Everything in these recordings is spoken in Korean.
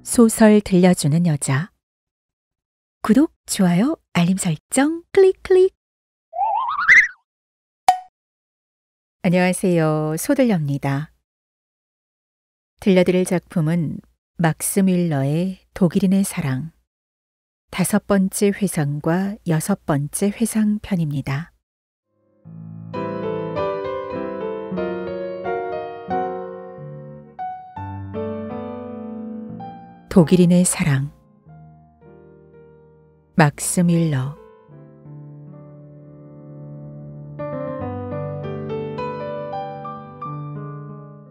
소설 들려주는 여자. 구독, 좋아요, 알림 설정, 클릭, 클릭. 안녕하세요. 소들려입니다. 들려드릴 작품은 막스 뮬러의 독일인의 사랑, 5번째 회상과 6번째 회상 편입니다. 독일인의 사랑, 막스 뮬러.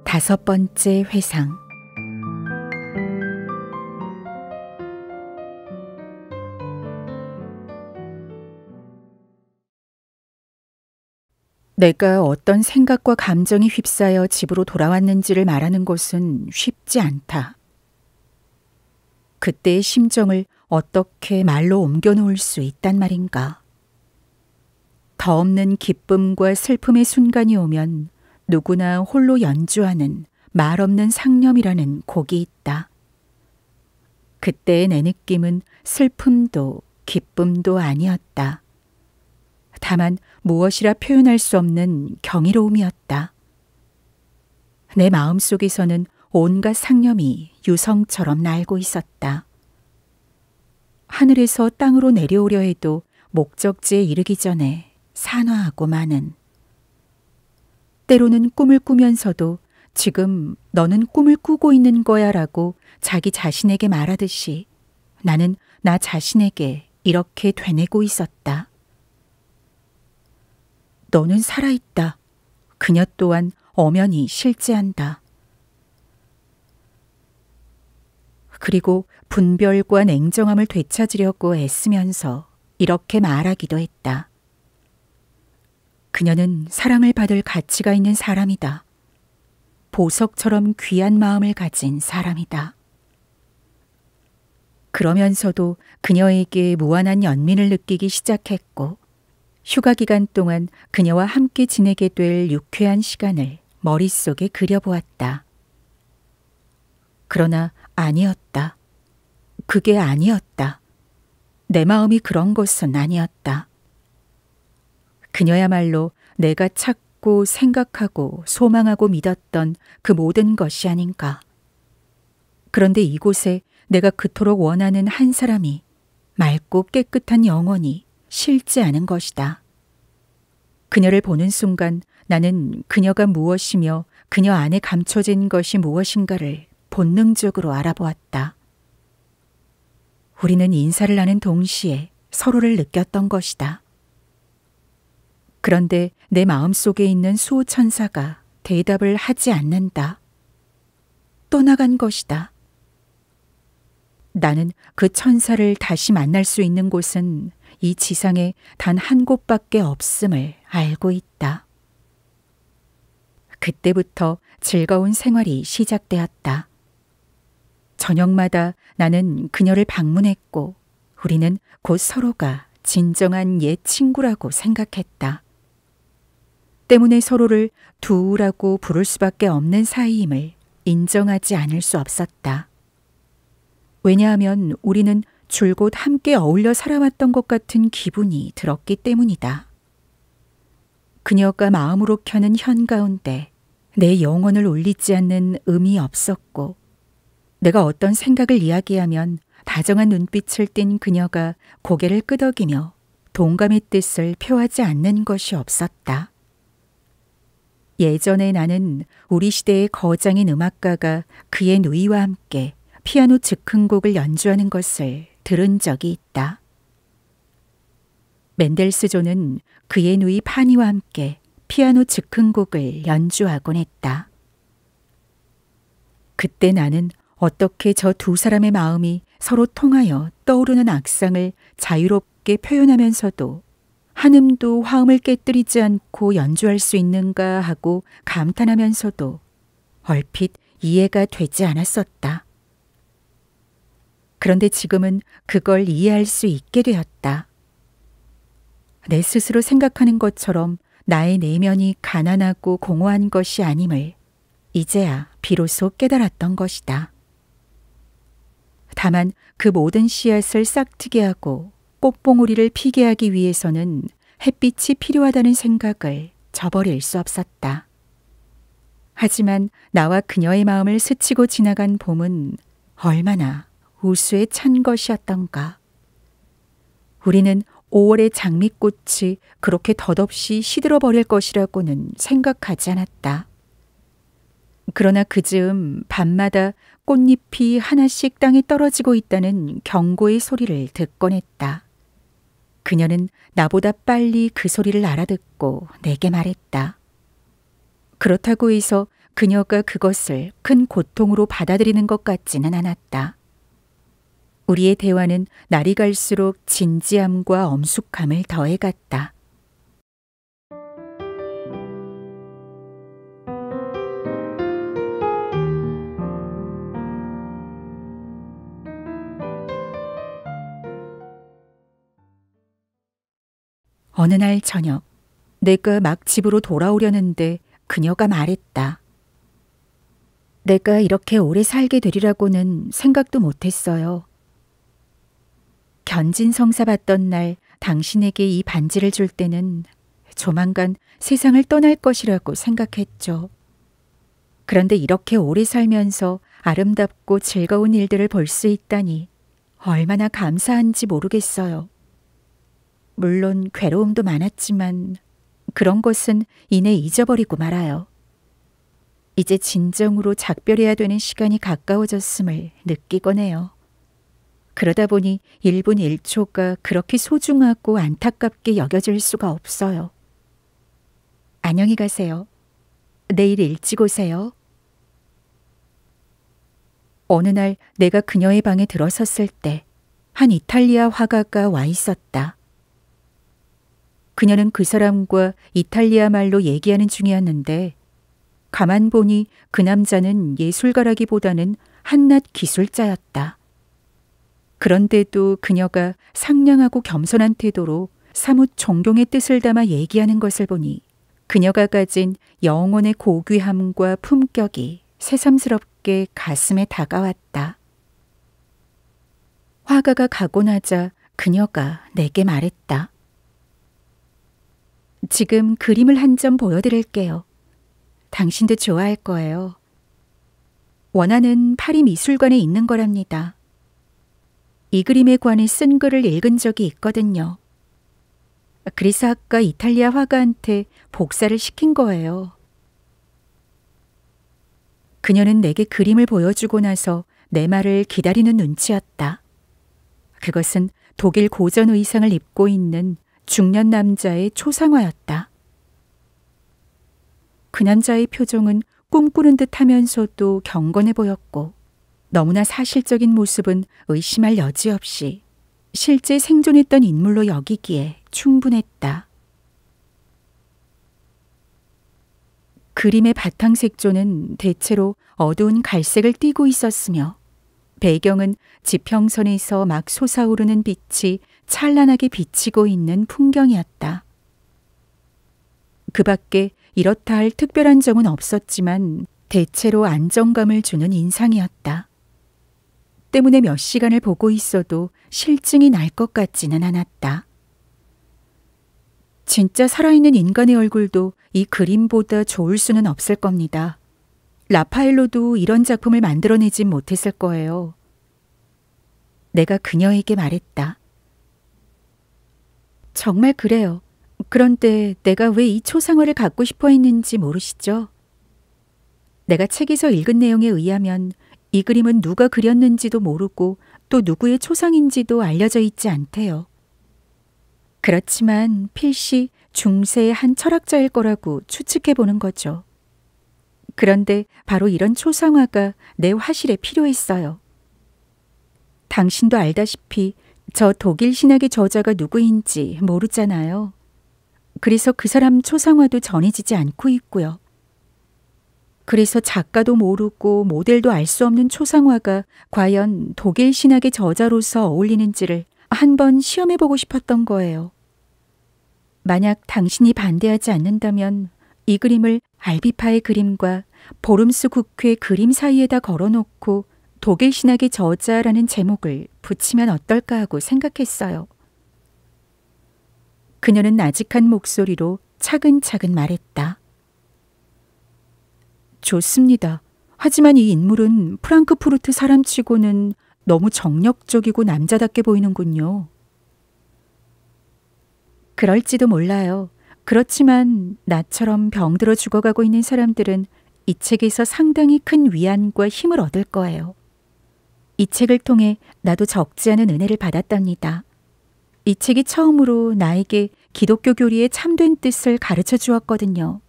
다섯 번째 회상. 내가 어떤 생각과 감정이 휩싸여 집으로 돌아왔는지를 말하는 것은 쉽지 않다. 그때의 심정을 어떻게 말로 옮겨놓을 수 있단 말인가. 더 없는 기쁨과 슬픔의 순간이 오면 누구나 홀로 연주하는 말 없는 상념이라는 곡이 있다. 그때의 내 느낌은 슬픔도 기쁨도 아니었다. 다만 무엇이라 표현할 수 없는 경이로움이었다. 내 마음속에서는 온갖 상념이 유성처럼 날고 있었다. 하늘에서 땅으로 내려오려 해도 목적지에 이르기 전에 산화하고 마는. 때로는 꿈을 꾸면서도 지금 너는 꿈을 꾸고 있는 거야 라고 자기 자신에게 말하듯이 나는 나 자신에게 이렇게 되뇌고 있었다. 너는 살아있다. 그녀 또한 엄연히 실제한다. 그리고 분별과 냉정함을 되찾으려고 애쓰면서 이렇게 말하기도 했다. 그녀는 사랑을 받을 가치가 있는 사람이다. 보석처럼 귀한 마음을 가진 사람이다. 그러면서도 그녀에게 무한한 연민을 느끼기 시작했고 휴가 기간 동안 그녀와 함께 지내게 될 유쾌한 시간을 머릿속에 그려보았다. 그러나 아니었다. 그게 아니었다. 내 마음이 그런 것은 아니었다. 그녀야말로 내가 찾고 생각하고 소망하고 믿었던 그 모든 것이 아닌가. 그런데 이곳에 내가 그토록 원하는 한 사람이 맑고 깨끗한 영혼이 실지 않은 것이다. 그녀를 보는 순간 나는 그녀가 무엇이며 그녀 안에 감춰진 것이 무엇인가를 본능적으로 알아보았다. 우리는 인사를 하는 동시에 서로를 느꼈던 것이다. 그런데 내 마음속에 있는 수호천사가 대답을 하지 않는다. 떠나간 것이다. 나는 그 천사를 다시 만날 수 있는 곳은 이 지상에 단 한 곳밖에 없음을 알고 있다. 그때부터 즐거운 생활이 시작되었다. 저녁마다 나는 그녀를 방문했고 우리는 곧 서로가 진정한 옛 친구라고 생각했다. 때문에 서로를 두라고 부를 수밖에 없는 사이임을 인정하지 않을 수 없었다. 왜냐하면 우리는 줄곧 함께 어울려 살아왔던 것 같은 기분이 들었기 때문이다. 그녀가 마음으로 켜는 현 가운데 내 영혼을 울리지 않는 음이 없었고 내가 어떤 생각을 이야기하면 다정한 눈빛을 띤 그녀가 고개를 끄덕이며 동감의 뜻을 표하지 않는 것이 없었다. 예전에 나는 우리 시대의 거장인 음악가가 그의 누이와 함께 피아노 즉흥곡을 연주하는 것을 들은 적이 있다. 멘델스존은 그의 누이 파니와 함께 피아노 즉흥곡을 연주하곤 했다. 그때 나는 어떻게 저 두 사람의 마음이 서로 통하여 떠오르는 악상을 자유롭게 표현하면서도 한음도 화음을 깨뜨리지 않고 연주할 수 있는가 하고 감탄하면서도 얼핏 이해가 되지 않았었다. 그런데 지금은 그걸 이해할 수 있게 되었다. 내 스스로 생각하는 것처럼 나의 내면이 가난하고 공허한 것이 아님을 이제야 비로소 깨달았던 것이다. 다만 그 모든 씨앗을 싹트게 하고 꽃봉오리를 피게 하기 위해서는 햇빛이 필요하다는 생각을 저버릴 수 없었다. 하지만 나와 그녀의 마음을 스치고 지나간 봄은 얼마나 우수에 찬 것이었던가. 우리는 5월의 장미꽃이 그렇게 덧없이 시들어 버릴 것이라고는 생각하지 않았다. 그러나 그 즈음 밤마다 꽃잎이 하나씩 땅에 떨어지고 있다는 경고의 소리를 듣곤 했다. 그녀는 나보다 빨리 그 소리를 알아듣고 내게 말했다. 그렇다고 해서 그녀가 그것을 큰 고통으로 받아들이는 것 같지는 않았다. 우리의 대화는 날이 갈수록 진지함과 엄숙함을 더해갔다. 어느 날 저녁, 내가 막 집으로 돌아오려는데 그녀가 말했다. 내가 이렇게 오래 살게 되리라고는 생각도 못했어요. 견진성사 받던 날 당신에게 이 반지를 줄 때는 조만간 세상을 떠날 것이라고 생각했죠. 그런데 이렇게 오래 살면서 아름답고 즐거운 일들을 볼 수 있다니 얼마나 감사한지 모르겠어요. 물론 괴로움도 많았지만 그런 것은 이내 잊어버리고 말아요. 이제 진정으로 작별해야 되는 시간이 가까워졌음을 느끼곤 해요. 그러다 보니 1분 1초가 그렇게 소중하고 안타깝게 여겨질 수가 없어요. 안녕히 가세요. 내일 일찍 오세요. 어느 날 내가 그녀의 방에 들어섰을 때 한 이탈리아 화가가 와 있었다. 그녀는 그 사람과 이탈리아 말로 얘기하는 중이었는데 가만 보니 그 남자는 예술가라기보다는 한낱 기술자였다. 그런데도 그녀가 상냥하고 겸손한 태도로 사뭇 존경의 뜻을 담아 얘기하는 것을 보니 그녀가 가진 영혼의 고귀함과 품격이 새삼스럽게 가슴에 다가왔다. 화가가 가고 나자 그녀가 내게 말했다. 지금 그림을 한 점 보여드릴게요. 당신도 좋아할 거예요. 원하는 파리 미술관에 있는 거랍니다. 이 그림에 관해 쓴 글을 읽은 적이 있거든요. 그래서 아까 이탈리아 화가한테 복사를 시킨 거예요. 그녀는 내게 그림을 보여주고 나서 내 말을 기다리는 눈치였다. 그것은 독일 고전 의상을 입고 있는 중년 남자의 초상화였다. 그 남자의 표정은 꿈꾸는 듯 하면서도 경건해 보였고 너무나 사실적인 모습은 의심할 여지 없이 실제 생존했던 인물로 여기기에 충분했다. 그림의 바탕색조는 대체로 어두운 갈색을 띠고 있었으며 배경은 지평선에서 막 솟아오르는 빛이 찬란하게 비치고 있는 풍경이었다. 그 밖에 이렇다 할 특별한 점은 없었지만 대체로 안정감을 주는 인상이었다. 때문에 몇 시간을 보고 있어도 실증이 날 것 같지는 않았다. 진짜 살아있는 인간의 얼굴도 이 그림보다 좋을 수는 없을 겁니다. 라파엘로도 이런 작품을 만들어내진 못했을 거예요. 내가 그녀에게 말했다. 정말 그래요. 그런데 내가 왜 이 초상화를 갖고 싶어 했는지 모르시죠? 내가 책에서 읽은 내용에 의하면 이 그림은 누가 그렸는지도 모르고 또 누구의 초상인지도 알려져 있지 않대요. 그렇지만 필시 중세의 한 철학자일 거라고 추측해보는 거죠. 그런데 바로 이런 초상화가 내 화실에 필요했어요. 당신도 알다시피 저 독일 신학의 저자가 누구인지 모르잖아요. 그래서 그 사람 초상화도 전해지지 않고 있고요. 그래서 작가도 모르고 모델도 알 수 없는 초상화가 과연 독일 신학의 저자로서 어울리는지를 한번 시험해보고 싶었던 거예요. 만약 당신이 반대하지 않는다면 이 그림을 알비파의 그림과 보름스 국회 그림 사이에다 걸어놓고 독일 신학의 저자라는 제목을 붙이면 어떨까 하고 생각했어요. 그녀는 나직한 목소리로 차근차근 말했다. 좋습니다. 하지만 이 인물은 프랑크푸르트 사람치고는 너무 정력적이고 남자답게 보이는군요. 그럴지도 몰라요. 그렇지만 나처럼 병들어 죽어가고 있는 사람들은 이 책에서 상당히 큰 위안과 힘을 얻을 거예요. 이 책을 통해 나도 적지 않은 은혜를 받았답니다. 이 책이 처음으로 나에게 기독교 교리의 참된 뜻을 가르쳐 주었거든요.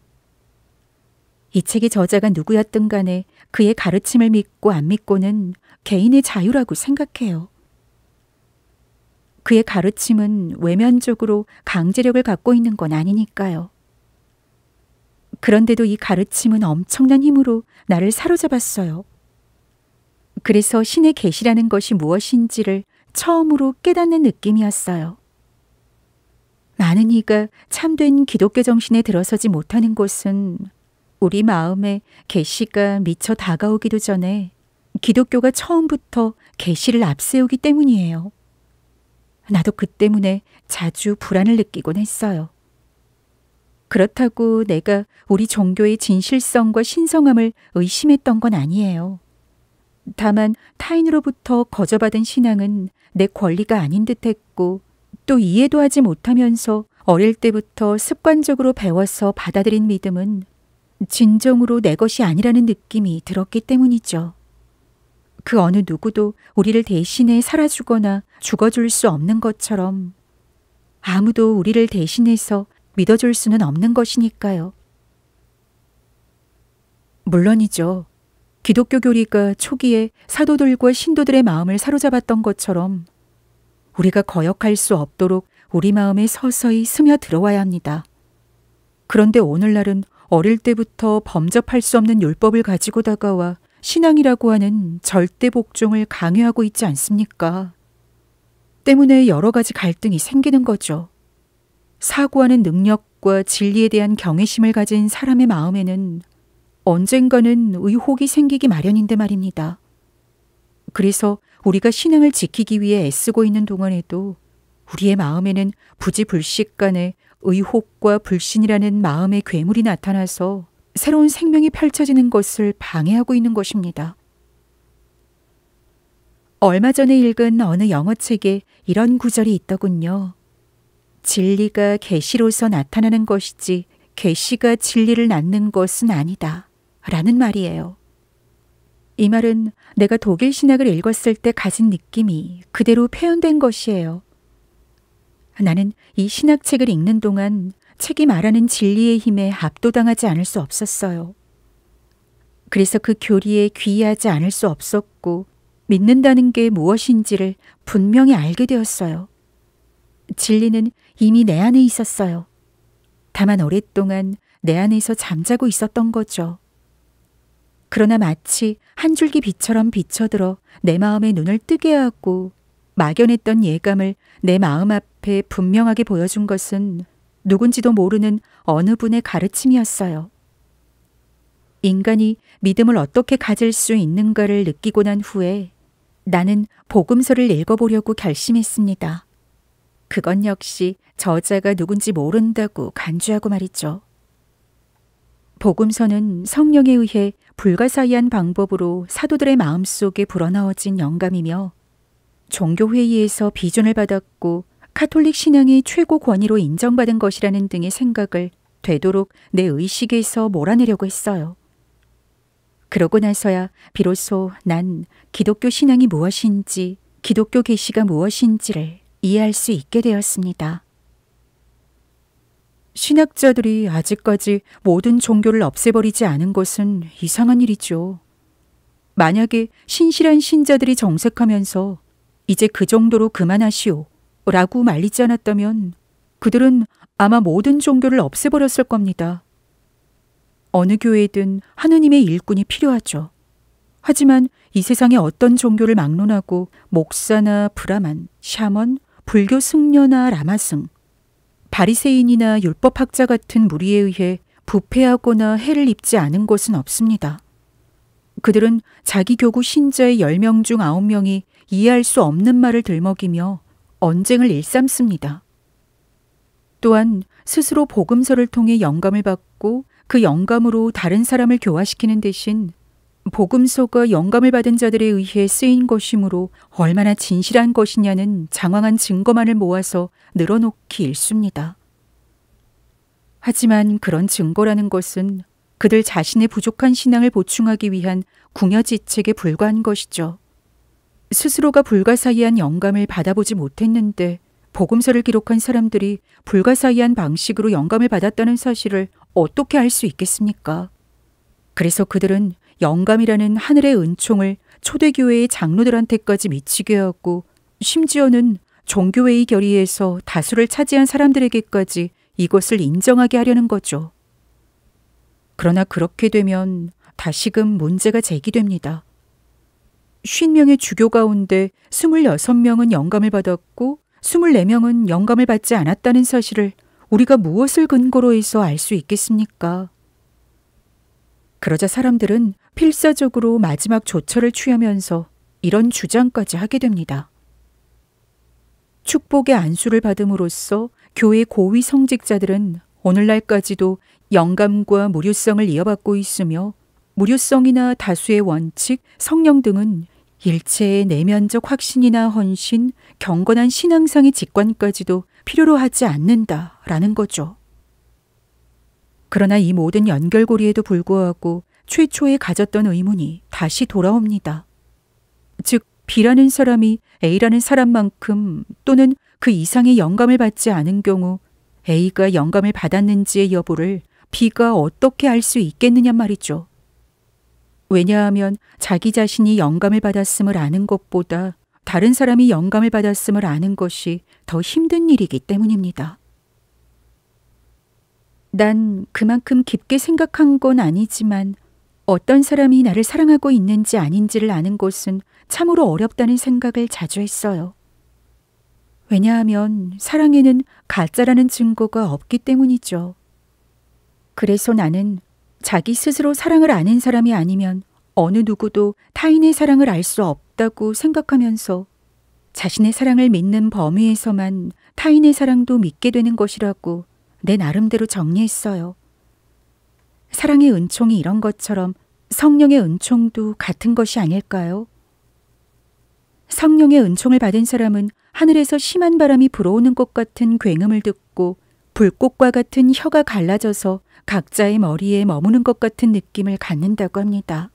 이 책의 저자가 누구였든 간에 그의 가르침을 믿고 안 믿고는 개인의 자유라고 생각해요. 그의 가르침은 외면적으로 강제력을 갖고 있는 건 아니니까요. 그런데도 이 가르침은 엄청난 힘으로 나를 사로잡았어요. 그래서 신의 계시라는 것이 무엇인지를 처음으로 깨닫는 느낌이었어요. 많은 이가 참된 기독교 정신에 들어서지 못하는 곳은 우리 마음에 계시가 미처 다가오기도 전에 기독교가 처음부터 계시를 앞세우기 때문이에요. 나도 그 때문에 자주 불안을 느끼곤 했어요. 그렇다고 내가 우리 종교의 진실성과 신성함을 의심했던 건 아니에요. 다만 타인으로부터 거저받은 신앙은 내 권리가 아닌 듯했고 또 이해도 하지 못하면서 어릴 때부터 습관적으로 배워서 받아들인 믿음은 진정으로 내 것이 아니라는 느낌이 들었기 때문이죠. 그 어느 누구도 우리를 대신해 살아주거나 죽어줄 수 없는 것처럼 아무도 우리를 대신해서 믿어줄 수는 없는 것이니까요. 물론이죠. 기독교 교리가 초기에 사도들과 신도들의 마음을 사로잡았던 것처럼 우리가 거역할 수 없도록 우리 마음에 서서히 스며들어와야 합니다. 그런데 오늘날은 어릴 때부터 범접할 수 없는 율법을 가지고 다가와 신앙이라고 하는 절대 복종을 강요하고 있지 않습니까? 때문에 여러 가지 갈등이 생기는 거죠. 사고하는 능력과 진리에 대한 경외심을 가진 사람의 마음에는 언젠가는 의혹이 생기기 마련인데 말입니다. 그래서 우리가 신앙을 지키기 위해 애쓰고 있는 동안에도 우리의 마음에는 부지불식간에 의혹과 불신이라는 마음의 괴물이 나타나서 새로운 생명이 펼쳐지는 것을 방해하고 있는 것입니다. 얼마 전에 읽은 어느 영어책에 이런 구절이 있더군요. 진리가 계시로서 나타나는 것이지 계시가 진리를 낳는 것은 아니다. 라는 말이에요. 이 말은 내가 독일 신학을 읽었을 때 가진 느낌이 그대로 표현된 것이에요. 나는 이 신학책을 읽는 동안 책이 말하는 진리의 힘에 압도당하지 않을 수 없었어요. 그래서 그 교리에 귀의하지 않을 수 없었고 믿는다는 게 무엇인지를 분명히 알게 되었어요. 진리는 이미 내 안에 있었어요. 다만 오랫동안 내 안에서 잠자고 있었던 거죠. 그러나 마치 한 줄기 빛처럼 비쳐들어 내 마음의 눈을 뜨게 하고 막연했던 예감을 내 마음 앞에 분명하게 보여준 것은 누군지도 모르는 어느 분의 가르침이었어요. 인간이 믿음을 어떻게 가질 수 있는가를 느끼고 난 후에 나는 복음서를 읽어보려고 결심했습니다. 그건 역시 저자가 누군지 모른다고 간주하고 말이죠. 복음서는 성령에 의해 불가사의한 방법으로 사도들의 마음속에 불어넣어진 영감이며 종교회의에서 비준을 받았고 카톨릭 신앙의 최고 권위로 인정받은 것이라는 등의 생각을 되도록 내 의식에서 몰아내려고 했어요. 그러고 나서야 비로소 난 기독교 신앙이 무엇인지, 기독교 계시가 무엇인지를 이해할 수 있게 되었습니다. 신학자들이 아직까지 모든 종교를 없애버리지 않은 것은 이상한 일이죠. 만약에 신실한 신자들이 정색하면서 이제 그 정도로 그만하시오 라고 말리지 않았다면 그들은 아마 모든 종교를 없애버렸을 겁니다. 어느 교회든 하느님의 일꾼이 필요하죠. 하지만 이 세상의 어떤 종교를 막론하고 목사나 브라만, 샤먼, 불교 승려나 라마승, 바리새인이나 율법학자 같은 무리에 의해 부패하거나 해를 입지 않은 것은 없습니다. 그들은 자기 교구 신자의 10명 중 9명이 이해할 수 없는 말을 들먹이며 언쟁을 일삼습니다. 또한 스스로 복음서를 통해 영감을 받고 그 영감으로 다른 사람을 교화시키는 대신 복음서가 영감을 받은 자들에 의해 쓰인 것이므로 얼마나 진실한 것이냐는 장황한 증거만을 모아서 늘어놓기 일쑤입니다. 하지만 그런 증거라는 것은 그들 자신의 부족한 신앙을 보충하기 위한 궁여지책에 불과한 것이죠. 스스로가 불가사의한 영감을 받아보지 못했는데 복음서를 기록한 사람들이 불가사의한 방식으로 영감을 받았다는 사실을 어떻게 알 수 있겠습니까? 그래서 그들은 영감이라는 하늘의 은총을 초대교회의 장로들한테까지 미치게 하고 심지어는 종교회의 결의에서 다수를 차지한 사람들에게까지 이것을 인정하게 하려는 거죠. 그러나 그렇게 되면 다시금 문제가 제기됩니다. 50명의 주교 가운데 26명은 영감을 받았고 24명은 영감을 받지 않았다는 사실을 우리가 무엇을 근거로 해서 알 수 있겠습니까? 그러자 사람들은 필사적으로 마지막 조처를 취하면서 이런 주장까지 하게 됩니다. 축복의 안수를 받음으로써 교회 고위 성직자들은 오늘날까지도 영감과 무료성을 이어받고 있으며 무료성이나 다수의 원칙, 성령 등은 일체의 내면적 확신이나 헌신, 경건한 신앙상의 직관까지도 필요로 하지 않는다라는 거죠. 그러나 이 모든 연결고리에도 불구하고 최초에 가졌던 의문이 다시 돌아옵니다. 즉, B라는 사람이 A라는 사람만큼 또는 그 이상의 영감을 받지 않은 경우 A가 영감을 받았는지의 여부를 B가 어떻게 알 수 있겠느냐 말이죠. 왜냐하면 자기 자신이 영감을 받았음을 아는 것보다 다른 사람이 영감을 받았음을 아는 것이 더 힘든 일이기 때문입니다. 난 그만큼 깊게 생각한 건 아니지만 어떤 사람이 나를 사랑하고 있는지 아닌지를 아는 것은 참으로 어렵다는 생각을 자주 했어요. 왜냐하면 사랑에는 가짜라는 증거가 없기 때문이죠. 그래서 나는 자기 스스로 사랑을 아는 사람이 아니면 어느 누구도 타인의 사랑을 알 수 없다고 생각하면서 자신의 사랑을 믿는 범위에서만 타인의 사랑도 믿게 되는 것이라고 내 나름대로 정리했어요. 사랑의 은총이 이런 것처럼 성령의 은총도 같은 것이 아닐까요? 성령의 은총을 받은 사람은 하늘에서 심한 바람이 불어오는 것 같은 굉음을 듣고 불꽃과 같은 혀가 갈라져서 각자의 머리에 머무는 것 같은 느낌을 갖는다고 합니다.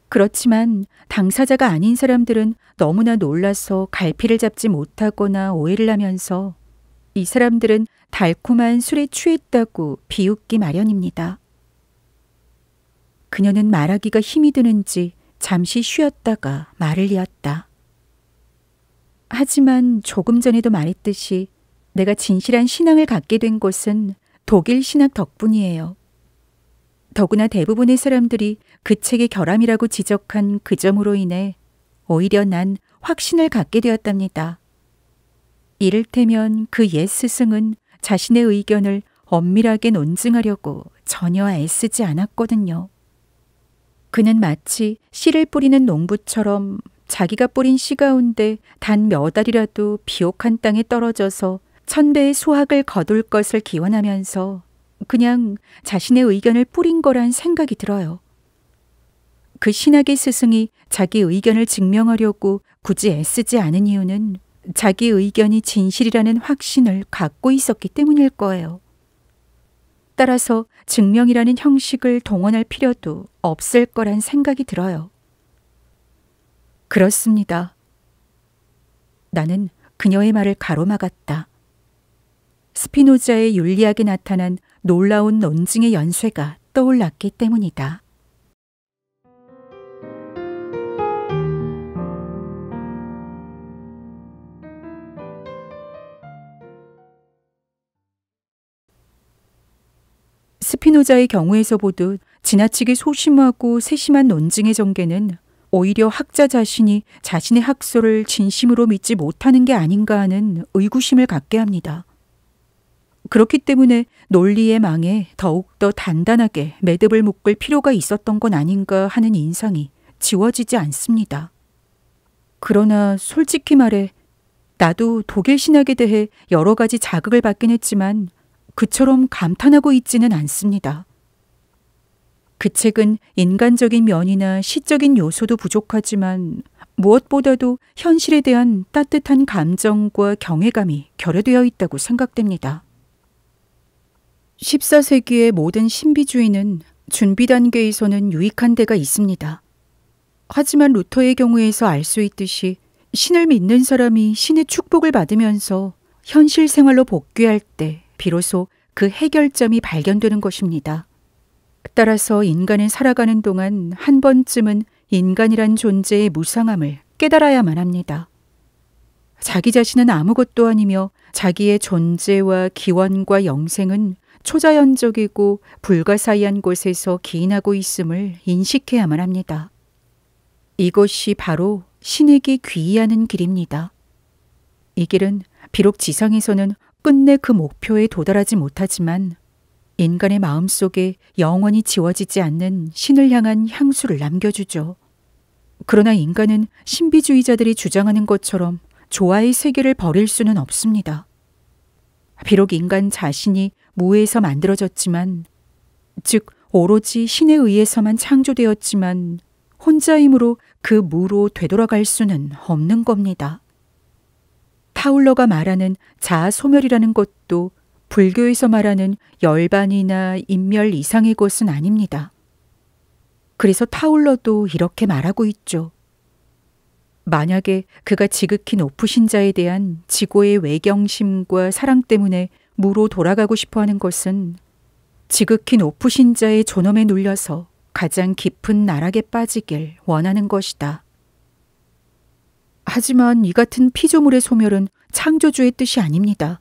그렇지만 당사자가 아닌 사람들은 너무나 놀라서 갈피를 잡지 못하거나 오해를 하면서 이 사람들은 달콤한 술에 취했다고 비웃기 마련입니다. 그녀는 말하기가 힘이 드는지 잠시 쉬었다가 말을 이었다. 하지만 조금 전에도 말했듯이 내가 진실한 신앙을 갖게 된 것은 독일 신학 덕분이에요. 더구나 대부분의 사람들이 그 책의 결함이라고 지적한 그 점으로 인해 오히려 난 확신을 갖게 되었답니다. 이를테면 그 옛 스승은 자신의 의견을 엄밀하게 논증하려고 전혀 애쓰지 않았거든요. 그는 마치 씨를 뿌리는 농부처럼 자기가 뿌린 씨 가운데 단 몇 알이라도 비옥한 땅에 떨어져서 1000배의 수확을 거둘 것을 기원하면서 그냥 자신의 의견을 뿌린 거란 생각이 들어요. 그 신학의 스승이 자기 의견을 증명하려고 굳이 애쓰지 않은 이유는 자기 의견이 진실이라는 확신을 갖고 있었기 때문일 거예요. 따라서 증명이라는 형식을 동원할 필요도 없을 거란 생각이 들어요. 그렇습니다. 나는 그녀의 말을 가로막았다. 스피노자의 윤리학에 나타난 놀라운 논증의 연쇄가 떠올랐기 때문이다. 스피노자의 경우에서 보듯 지나치게 소심하고 세심한 논증의 전개는 오히려 학자 자신이 자신의 학설을 진심으로 믿지 못하는 게 아닌가 하는 의구심을 갖게 합니다. 그렇기 때문에 논리의 망에 더욱더 단단하게 매듭을 묶을 필요가 있었던 건 아닌가 하는 인상이 지워지지 않습니다. 그러나 솔직히 말해 나도 독일 신학에 대해 여러 가지 자극을 받긴 했지만 그처럼 감탄하고 있지는 않습니다. 그 책은 인간적인 면이나 시적인 요소도 부족하지만 무엇보다도 현실에 대한 따뜻한 감정과 경외감이 결여되어 있다고 생각됩니다. 14세기의 모든 신비주의는 준비 단계에서는 유익한 데가 있습니다. 하지만 루터의 경우에서 알 수 있듯이 신을 믿는 사람이 신의 축복을 받으면서 현실 생활로 복귀할 때 비로소 그 해결점이 발견되는 것입니다. 따라서 인간은 살아가는 동안 한 번쯤은 인간이란 존재의 무상함을 깨달아야만 합니다. 자기 자신은 아무것도 아니며 자기의 존재와 기원과 영생은 초자연적이고 불가사의한 곳에서 기인하고 있음을 인식해야만 합니다. 이것이 바로 신에게 귀의하는 길입니다. 이 길은 비록 지상에서는 끝내 그 목표에 도달하지 못하지만 인간의 마음속에 영원히 지워지지 않는 신을 향한 향수를 남겨주죠. 그러나 인간은 신비주의자들이 주장하는 것처럼 조화의 세계를 버릴 수는 없습니다. 비록 인간 자신이 무에서 만들어졌지만, 즉 오로지 신에 의해서만 창조되었지만 혼자이므로 그 무로 되돌아갈 수는 없는 겁니다. 타울러가 말하는 자아 소멸이라는 것도 불교에서 말하는 열반이나 인멸 이상의 것은 아닙니다. 그래서 타울러도 이렇게 말하고 있죠. 만약에 그가 지극히 높으신 자에 대한 지고의 외경심과 사랑 때문에 무로 돌아가고 싶어하는 것은 지극히 높으신 자의 존엄에 눌려서 가장 깊은 나락에 빠지길 원하는 것이다. 하지만 이 같은 피조물의 소멸은 창조주의 뜻이 아닙니다.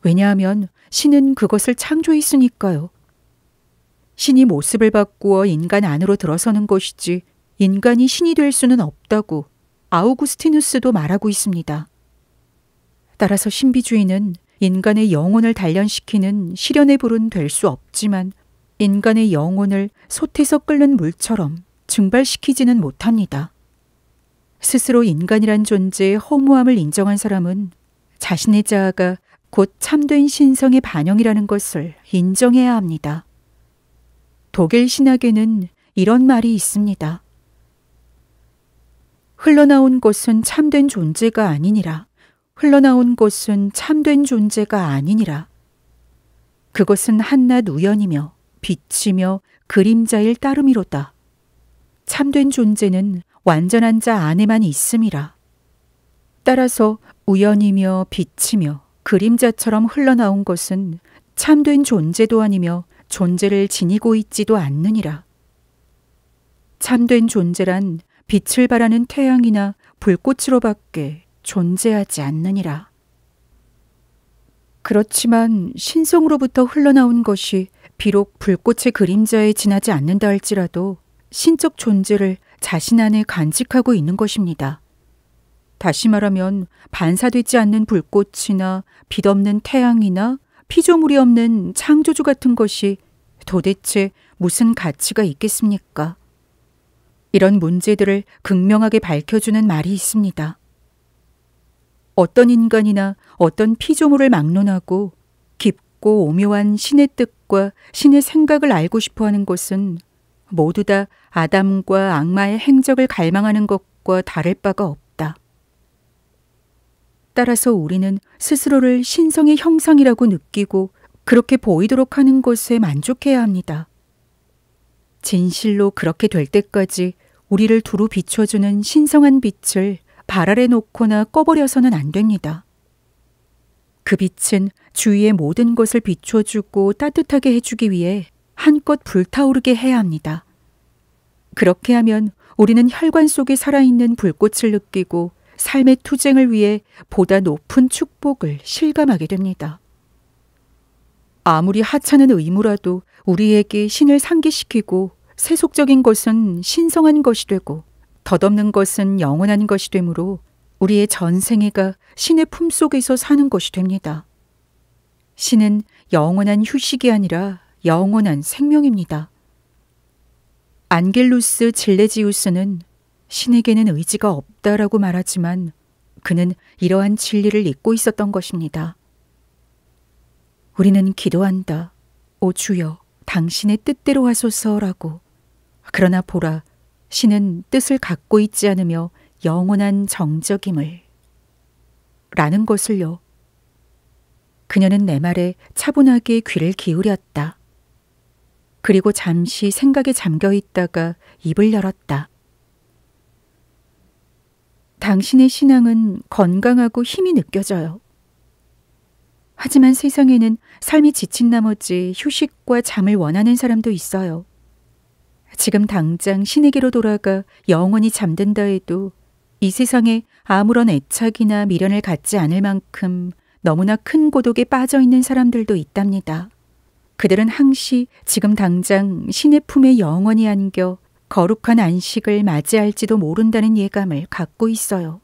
왜냐하면 신은 그것을 창조했으니까요. 신이 모습을 바꾸어 인간 안으로 들어서는 것이지 인간이 신이 될 수는 없다고 아우구스티누스도 말하고 있습니다. 따라서 신비주의는 인간의 영혼을 단련시키는 실현의 불은 될 수 없지만 인간의 영혼을 솥에서 끓는 물처럼 증발시키지는 못합니다. 스스로 인간이란 존재의 허무함을 인정한 사람은 자신의 자아가 곧 참된 신성의 반영이라는 것을 인정해야 합니다. 독일 신학에는 이런 말이 있습니다. 흘러나온 것은 참된 존재가 아니니라. 흘러나온 것은 참된 존재가 아니니라. 그것은 한낱 우연이며 빛이며 그림자일 따름이로다. 참된 존재는 완전한 자 안에만 있음이라. 따라서 우연이며 빛이며 그림자처럼 흘러나온 것은 참된 존재도 아니며 존재를 지니고 있지도 않느니라. 참된 존재란 빛을 발하는 태양이나 불꽃으로밖에 존재하지 않느니라. 그렇지만 신성으로부터 흘러나온 것이 비록 불꽃의 그림자에 지나지 않는다 할지라도 신적 존재를 자신 안에 간직하고 있는 것입니다. 다시 말하면 반사되지 않는 불꽃이나 빛 없는 태양이나 피조물이 없는 창조주 같은 것이 도대체 무슨 가치가 있겠습니까? 이런 문제들을 극명하게 밝혀주는 말이 있습니다. 어떤 인간이나 어떤 피조물을 막론하고 깊고 오묘한 신의 뜻과 신의 생각을 알고 싶어하는 것은 모두 다 아담과 악마의 행적을 갈망하는 것과 다를 바가 없다. 따라서 우리는 스스로를 신성의 형상이라고 느끼고 그렇게 보이도록 하는 것에 만족해야 합니다. 진실로 그렇게 될 때까지 우리를 두루 비춰주는 신성한 빛을 발 아래 놓거나 꺼버려서는 안 됩니다. 그 빛은 주위의 모든 것을 비춰주고 따뜻하게 해주기 위해 한껏 불타오르게 해야 합니다. 그렇게 하면 우리는 혈관 속에 살아있는 불꽃을 느끼고 삶의 투쟁을 위해 보다 높은 축복을 실감하게 됩니다. 아무리 하찮은 의무라도 우리에게 신을 상기시키고 세속적인 것은 신성한 것이 되고 덧없는 것은 영원한 것이 되므로 우리의 전생애가 신의 품속에서 사는 것이 됩니다. 신은 영원한 휴식이 아니라 영원한 생명입니다. 안겔루스 질레지우스는 신에게는 의지가 없다라고 말하지만 그는 이러한 진리를 잊고 있었던 것입니다. 우리는 기도한다. 오 주여, 당신의 뜻대로 하소서라고. 그러나 보라, 신은 뜻을 갖고 있지 않으며 영원한 정적임을. 라는 것을요. 그녀는 내 말에 차분하게 귀를 기울였다. 그리고 잠시 생각에 잠겨 있다가 입을 열었다. 당신의 신앙은 건강하고 힘이 느껴져요. 하지만 세상에는 삶이 지친 나머지 휴식과 잠을 원하는 사람도 있어요. 지금 당장 신에게로 돌아가 영원히 잠든다 해도 이 세상에 아무런 애착이나 미련을 갖지 않을 만큼 너무나 큰 고독에 빠져 있는 사람들도 있답니다. 그들은 항시 지금 당장 신의 품에 영원히 안겨 거룩한 안식을 맞이할지도 모른다는 예감을 갖고 있어요.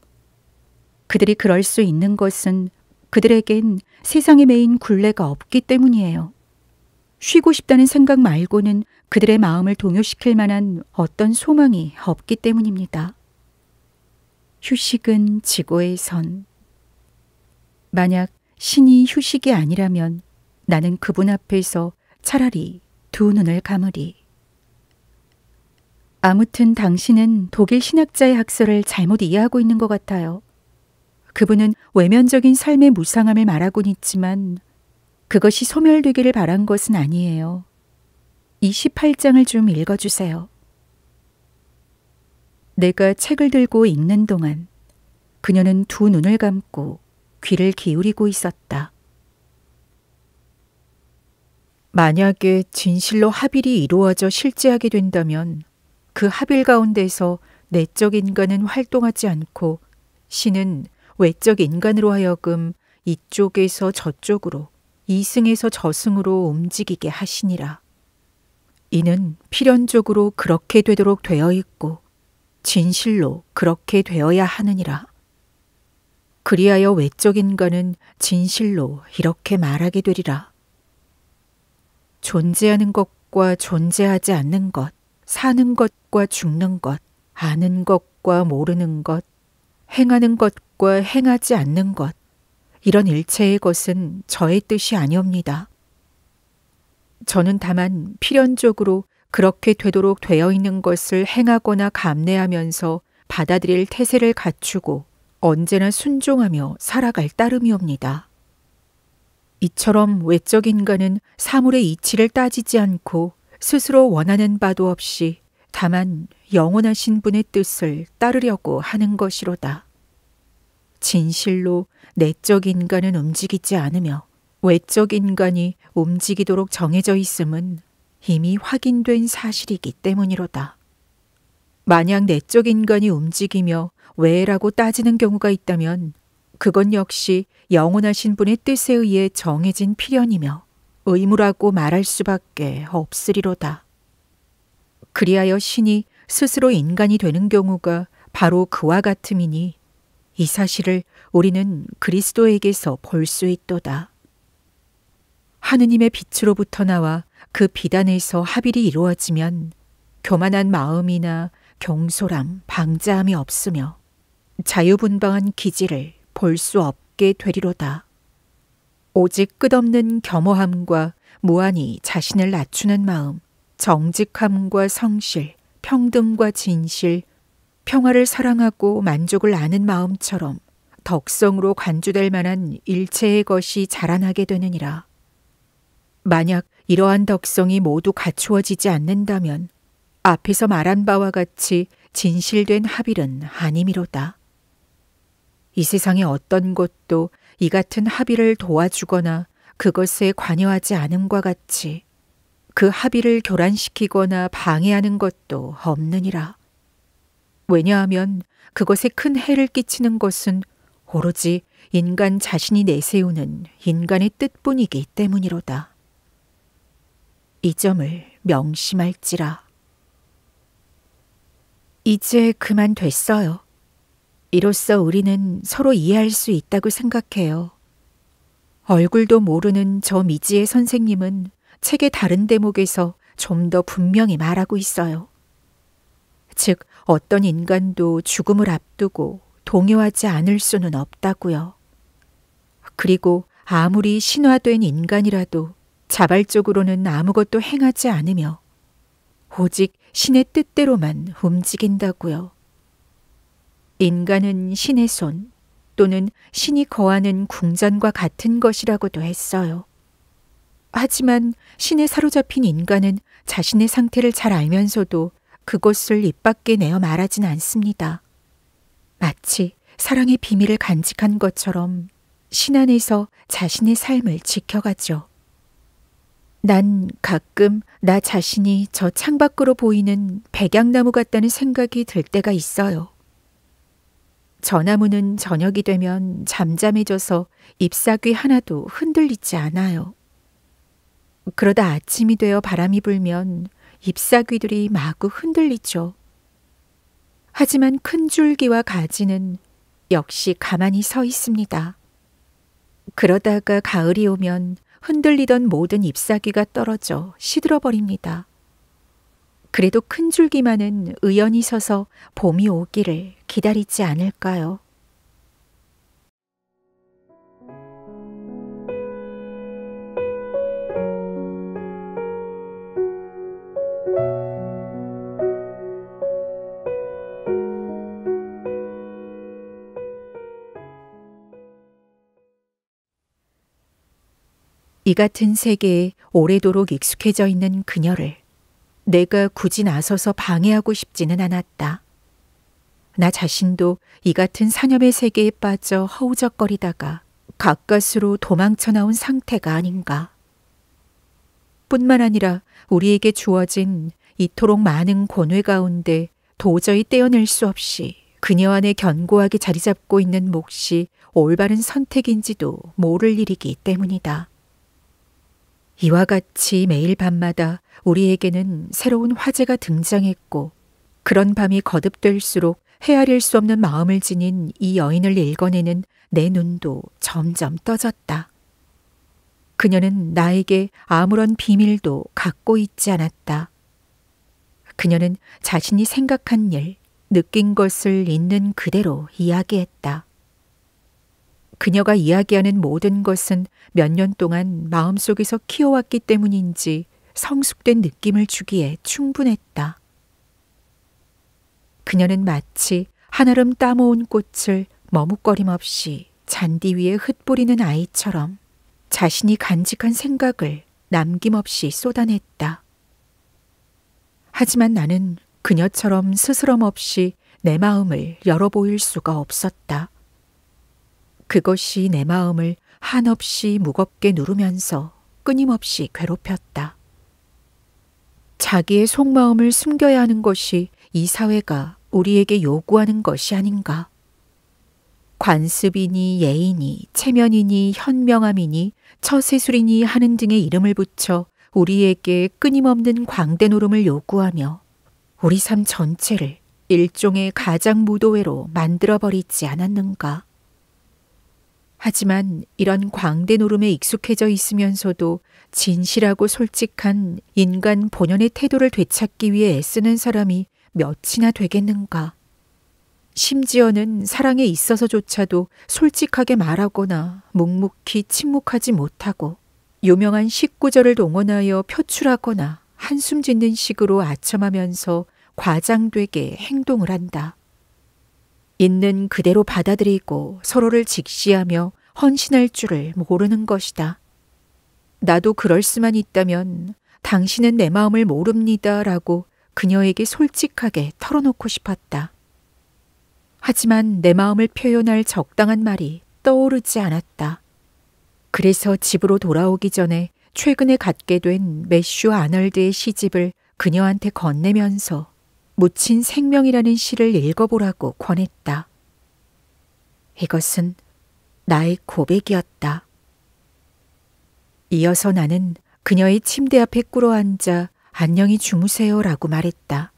그들이 그럴 수 있는 것은 그들에겐 세상에 매인 굴레가 없기 때문이에요. 쉬고 싶다는 생각 말고는 그들의 마음을 동요시킬 만한 어떤 소망이 없기 때문입니다. 휴식은 지고의 선. 만약 신이 휴식이 아니라면 나는 그분 앞에서 차라리 두 눈을 감으리. 아무튼 당신은 독일 신학자의 학설을 잘못 이해하고 있는 것 같아요. 그분은 외면적인 삶의 무상함을 말하곤 있지만 그것이 소멸되기를 바란 것은 아니에요. 28장을 좀 읽어주세요. 내가 책을 들고 읽는 동안 그녀는 두 눈을 감고 귀를 기울이고 있었다. 만약에 진실로 합일이 이루어져 실제하게 된다면 그 합일 가운데서 내적 인간은 활동하지 않고 신은 외적 인간으로 하여금 이쪽에서 저쪽으로, 이승에서 저승으로 움직이게 하시니라. 이는 필연적으로 그렇게 되도록 되어 있고 진실로 그렇게 되어야 하느니라. 그리하여 외적 인간은 진실로 이렇게 말하게 되리라. 존재하는 것과 존재하지 않는 것, 사는 것과 죽는 것, 아는 것과 모르는 것, 행하는 것과 행하지 않는 것, 이런 일체의 것은 저의 뜻이 아니옵니다. 저는 다만 필연적으로 그렇게 되도록 되어 있는 것을 행하거나 감내하면서 받아들일 태세를 갖추고 언제나 순종하며 살아갈 따름이옵니다. 이처럼 외적 인간은 사물의 이치를 따지지 않고 스스로 원하는 바도 없이 다만 영원하신 분의 뜻을 따르려고 하는 것이로다. 진실로 내적 인간은 움직이지 않으며 외적 인간이 움직이도록 정해져 있음은 이미 확인된 사실이기 때문이로다. 만약 내적 인간이 움직이며 왜라고 따지는 경우가 있다면 그건 역시 영원하신 분의 뜻에 의해 정해진 필연이며 의무라고 말할 수밖에 없으리로다. 그리하여 신이 스스로 인간이 되는 경우가 바로 그와 같음이니 이 사실을 우리는 그리스도에게서 볼 수 있도다. 하느님의 빛으로부터 나와 그 빛 안에서 합일이 이루어지면 교만한 마음이나 경솔함, 방자함이 없으며 자유분방한 기질을 볼 수 없게 되리로다. 오직 끝없는 겸허함과 무한히 자신을 낮추는 마음, 정직함과 성실, 평등과 진실, 평화를 사랑하고 만족을 아는 마음처럼 덕성으로 간주될 만한 일체의 것이 자라나게 되느니라. 만약 이러한 덕성이 모두 갖추어지지 않는다면 앞에서 말한 바와 같이 진실된 합일은 아니미로다. 이 세상의 어떤 것도 이 같은 합일을 도와주거나 그것에 관여하지 않음과 같이 그 합의를 교란시키거나 방해하는 것도 없느니라. 왜냐하면 그것에 큰 해를 끼치는 것은 오로지 인간 자신이 내세우는 인간의 뜻뿐이기 때문이로다. 이 점을 명심할지라. 이제 그만 됐어요. 이로써 우리는 서로 이해할 수 있다고 생각해요. 얼굴도 모르는 저 미지의 선생님은 책의 다른 대목에서 좀 더 분명히 말하고 있어요. 즉, 어떤 인간도 죽음을 앞두고 동요하지 않을 수는 없다고요. 그리고 아무리 신화된 인간이라도 자발적으로는 아무것도 행하지 않으며 오직 신의 뜻대로만 움직인다고요. 인간은 신의 손 또는 신이 거하는 궁전과 같은 것이라고도 했어요. 하지만 신에 사로잡힌 인간은 자신의 상태를 잘 알면서도 그것을 입 밖에 내어 말하진 않습니다. 마치 사랑의 비밀을 간직한 것처럼 신 안에서 자신의 삶을 지켜가죠. 난 가끔 나 자신이 저 창밖으로 보이는 백약나무 같다는 생각이 들 때가 있어요. 저 나무는 저녁이 되면 잠잠해져서 잎사귀 하나도 흔들리지 않아요. 그러다 아침이 되어 바람이 불면 잎사귀들이 마구 흔들리죠. 하지만 큰 줄기와 가지는 역시 가만히 서 있습니다. 그러다가 가을이 오면 흔들리던 모든 잎사귀가 떨어져 시들어버립니다. 그래도 큰 줄기만은 의연히 서서 봄이 오기를 기다리지 않을까요? 이 같은 세계에 오래도록 익숙해져 있는 그녀를 내가 굳이 나서서 방해하고 싶지는 않았다. 나 자신도 이 같은 사념의 세계에 빠져 허우적거리다가 가까스로 도망쳐 나온 상태가 아닌가. 뿐만 아니라 우리에게 주어진 이토록 많은 고뇌 가운데 도저히 떼어낼 수 없이 그녀 안에 견고하게 자리 잡고 있는 몫이 올바른 선택인지도 모를 일이기 때문이다. 이와 같이 매일 밤마다 우리에게는 새로운 화제가 등장했고 그런 밤이 거듭될수록 헤아릴 수 없는 마음을 지닌 이 여인을 읽어내는 내 눈도 점점 떠졌다. 그녀는 나에게 아무런 비밀도 갖고 있지 않았다. 그녀는 자신이 생각한 일, 느낀 것을 있는 그대로 이야기했다. 그녀가 이야기하는 모든 것은 몇 년 동안 마음속에서 키워왔기 때문인지 성숙된 느낌을 주기에 충분했다. 그녀는 마치 한아름 따모은 꽃을 머뭇거림 없이 잔디 위에 흩뿌리는 아이처럼 자신이 간직한 생각을 남김없이 쏟아냈다. 하지만 나는 그녀처럼 스스럼 없이 내 마음을 열어보일 수가 없었다. 그것이 내 마음을 한없이 무겁게 누르면서 끊임없이 괴롭혔다. 자기의 속마음을 숨겨야 하는 것이 이 사회가 우리에게 요구하는 것이 아닌가. 관습이니 예의니 체면이니 현명함이니 처세술이니 하는 등의 이름을 붙여 우리에게 끊임없는 광대 노름을 요구하며 우리 삶 전체를 일종의 가장무도회로 만들어버리지 않았는가. 하지만 이런 광대 노름에 익숙해져 있으면서도 진실하고 솔직한 인간 본연의 태도를 되찾기 위해 애쓰는 사람이 몇이나 되겠는가. 심지어는 사랑에 있어서조차도 솔직하게 말하거나 묵묵히 침묵하지 못하고 유명한 19절을 동원하여 표출하거나 한숨 짓는 식으로 아첨하면서 과장되게 행동을 한다. 있는 그대로 받아들이고 서로를 직시하며 헌신할 줄을 모르는 것이다. 나도 그럴 수만 있다면 당신은 내 마음을 모릅니다 라고 그녀에게 솔직하게 털어놓고 싶었다. 하지만 내 마음을 표현할 적당한 말이 떠오르지 않았다. 그래서 집으로 돌아오기 전에 최근에 갖게 된 매슈 아널드의 시집을 그녀한테 건네면서 묻힌 생명이라는 시를 읽어보라고 권했다. 이것은 나의 고백이었다. 이어서 나는 그녀의 침대 앞에 꿇어앉아 안녕히 주무세요라고 말했다.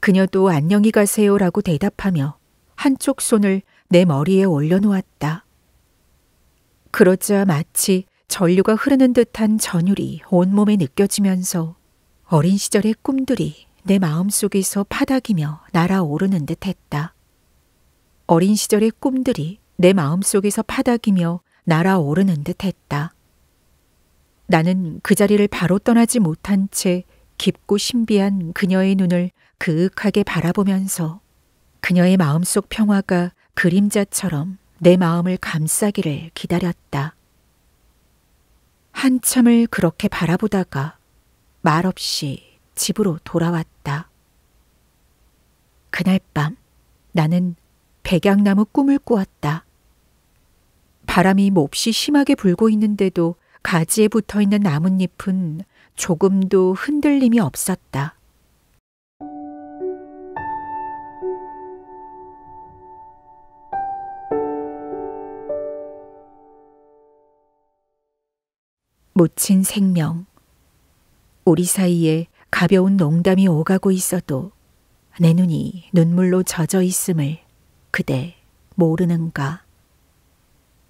그녀도 안녕히 가세요라고 대답하며 한쪽 손을 내 머리에 올려놓았다. 그러자 마치 전류가 흐르는 듯한 전율이 온몸에 느껴지면서 어린 시절의 꿈들이 내 마음속에서 파닥이며 날아오르는 듯 했다. 어린 시절의 꿈들이 내 마음속에서 파닥이며 날아오르는 듯 했다. 나는 그 자리를 바로 떠나지 못한 채 깊고 신비한 그녀의 눈을 그윽하게 바라보면서 그녀의 마음속 평화가 그림자처럼 내 마음을 감싸기를 기다렸다. 한참을 그렇게 바라보다가 말없이 집으로 돌아왔다. 그날 밤 나는 백약나무 꿈을 꾸었다. 바람이 몹시 심하게 불고 있는데도 가지에 붙어있는 나뭇잎은 조금도 흔들림이 없었다. 묻힌 생명. 우리 사이에 가벼운 농담이 오가고 있어도 내 눈이 눈물로 젖어 있음을 그대 모르는가.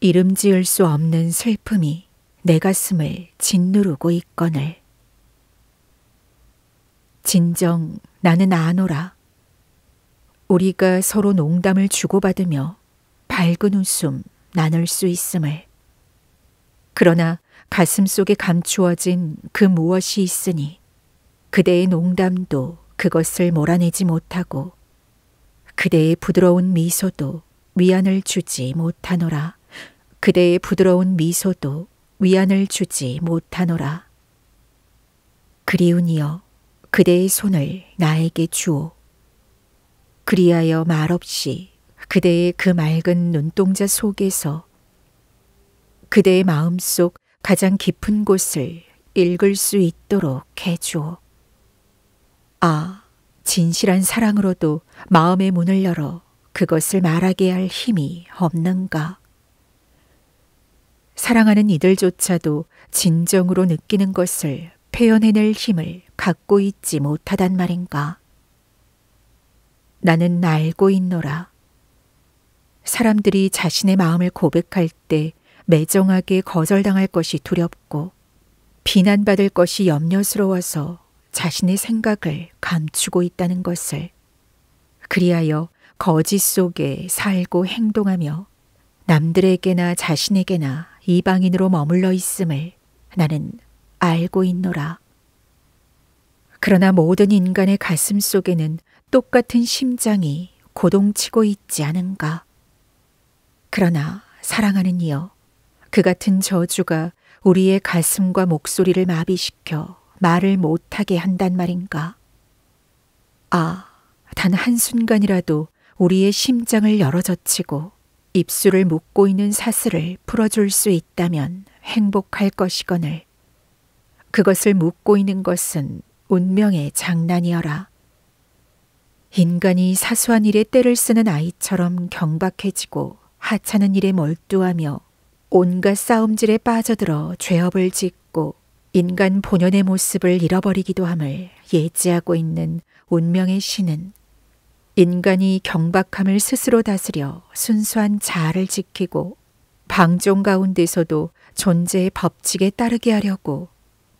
이름 지을 수 없는 슬픔이 내 가슴을 짓누르고 있거늘. 진정 나는 아노라. 우리가 서로 농담을 주고받으며 밝은 웃음 나눌 수 있음을. 그러나 가슴 속에 감추어진 그 무엇이 있으니 그대의 농담도 그것을 몰아내지 못하고 그대의 부드러운 미소도 위안을 주지 못하노라. 그대의 부드러운 미소도 위안을 주지 못하노라. 그리운이여 그대의 손을 나에게 주오. 그리하여 말없이 그대의 그 맑은 눈동자 속에서 그대의 마음속 가장 깊은 곳을 읽을 수 있도록 해주오. 아, 진실한 사랑으로도 마음의 문을 열어 그것을 말하게 할 힘이 없는가? 사랑하는 이들조차도 진정으로 느끼는 것을 표현해낼 힘을 갖고 있지 못하단 말인가? 나는 알고 있노라. 사람들이 자신의 마음을 고백할 때 매정하게 거절당할 것이 두렵고 비난받을 것이 염려스러워서 자신의 생각을 감추고 있다는 것을. 그리하여 거짓 속에 살고 행동하며 남들에게나 자신에게나 이방인으로 머물러 있음을 나는 알고 있노라. 그러나 모든 인간의 가슴 속에는 똑같은 심장이 고동치고 있지 않은가. 그러나 사랑하는 이여, 그 같은 저주가 우리의 가슴과 목소리를 마비시켜 말을 못하게 한단 말인가. 아, 단 한순간이라도 우리의 심장을 열어젖히고 입술을 묶고 있는 사슬을 풀어줄 수 있다면 행복할 것이거늘. 그것을 묶고 있는 것은 운명의 장난이어라. 인간이 사소한 일에 때를 쓰는 아이처럼 경박해지고 하찮은 일에 몰두하며 온갖 싸움질에 빠져들어 죄업을 짓고 인간 본연의 모습을 잃어버리기도 함을 예지하고 있는 운명의 신은 인간이 경박함을 스스로 다스려 순수한 자아를 지키고 방종 가운데서도 존재의 법칙에 따르게 하려고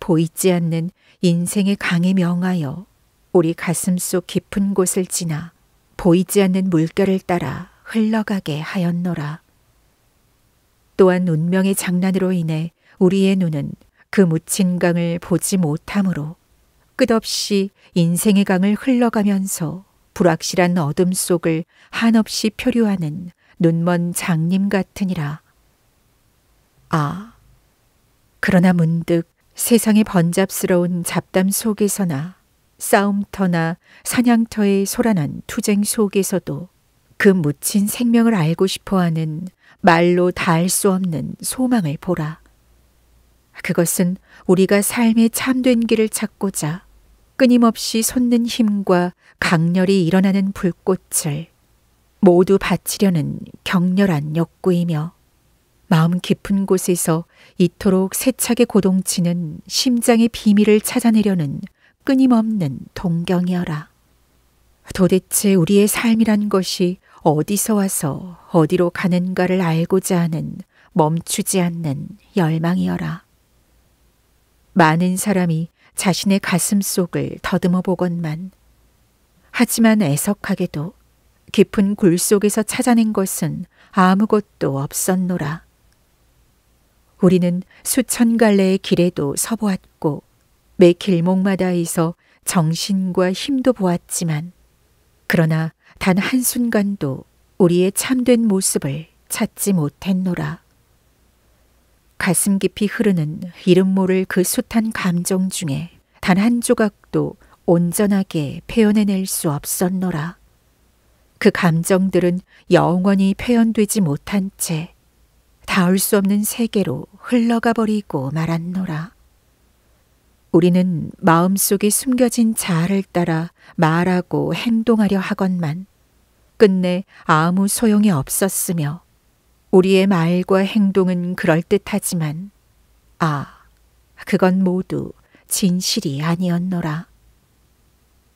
보이지 않는 인생의 강에 명하여 우리 가슴속 깊은 곳을 지나 보이지 않는 물결을 따라 흘러가게 하였노라. 또한 운명의 장난으로 인해 우리의 눈은 그 묻힌 강을 보지 못하므로 끝없이 인생의 강을 흘러가면서 불확실한 어둠 속을 한없이 표류하는 눈먼 장님 같으니라. 아, 그러나 문득 세상의 번잡스러운 잡담 속에서나 싸움터나 사냥터의 소란한 투쟁 속에서도 그 묻힌 생명을 알고 싶어하는 말로 다할 수 없는 소망을 보라. 그것은 우리가 삶의 참된 길을 찾고자 끊임없이 솟는 힘과 강렬히 일어나는 불꽃을 모두 바치려는 격렬한 욕구이며 마음 깊은 곳에서 이토록 세차게 고동치는 심장의 비밀을 찾아내려는 끊임없는 동경이어라. 도대체 우리의 삶이란 것이 어디서 와서 어디로 가는가를 알고자 하는 멈추지 않는 열망이어라. 많은 사람이 자신의 가슴 속을 더듬어 보건만, 하지만 애석하게도 깊은 굴 속에서 찾아낸 것은 아무것도 없었노라. 우리는 수천 갈래의 길에도 서보았고 매 길목마다에서 정신과 힘도 보았지만, 그러나 단 한순간도 우리의 참된 모습을 찾지 못했노라. 가슴 깊이 흐르는 이름 모를 그 숱한 감정 중에 단 한 조각도 온전하게 표현해낼 수 없었노라. 그 감정들은 영원히 표현되지 못한 채 닿을 수 없는 세계로 흘러가 버리고 말았노라. 우리는 마음속에 숨겨진 자아를 따라 말하고 행동하려 하건만 끝내 아무 소용이 없었으며, 우리의 말과 행동은 그럴듯하지만 그건 모두 진실이 아니었노라.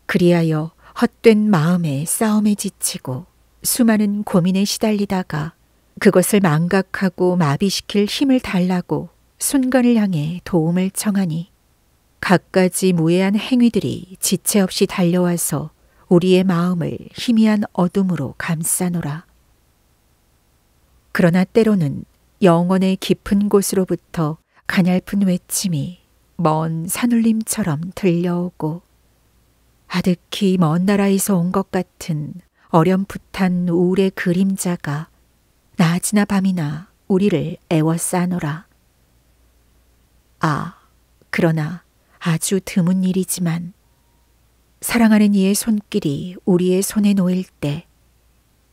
그리하여 헛된 마음의 싸움에 지치고 수많은 고민에 시달리다가 그것을 망각하고 마비시킬 힘을 달라고 순간을 향해 도움을 청하니 갖가지 무해한 행위들이 지체 없이 달려와서 우리의 마음을 희미한 어둠으로 감싸노라. 그러나 때로는 영혼의 깊은 곳으로부터 가냘픈 외침이 먼 산울림처럼 들려오고, 아득히 먼 나라에서 온 것 같은 어렴풋한 우울의 그림자가 낮이나 밤이나 우리를 애워싸노라. 그러나 아주 드문 일이지만 사랑하는 이의 손길이 우리의 손에 놓일 때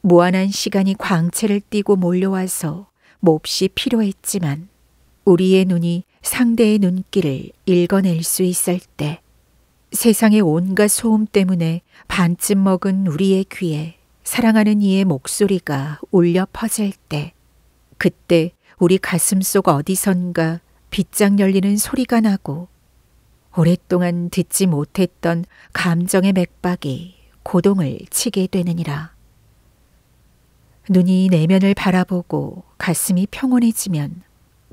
무한한 시간이 광채를 띠고 몰려와서 몹시 필요했지만 우리의 눈이 상대의 눈길을 읽어낼 수 있을 때, 세상의 온갖 소음 때문에 반쯤 먹은 우리의 귀에 사랑하는 이의 목소리가 울려 퍼질 때, 그때 우리 가슴 속 어디선가 빗장 열리는 소리가 나고 오랫동안 듣지 못했던 감정의 맥박이 고동을 치게 되느니라. 눈이 내면을 바라보고 가슴이 평온해지면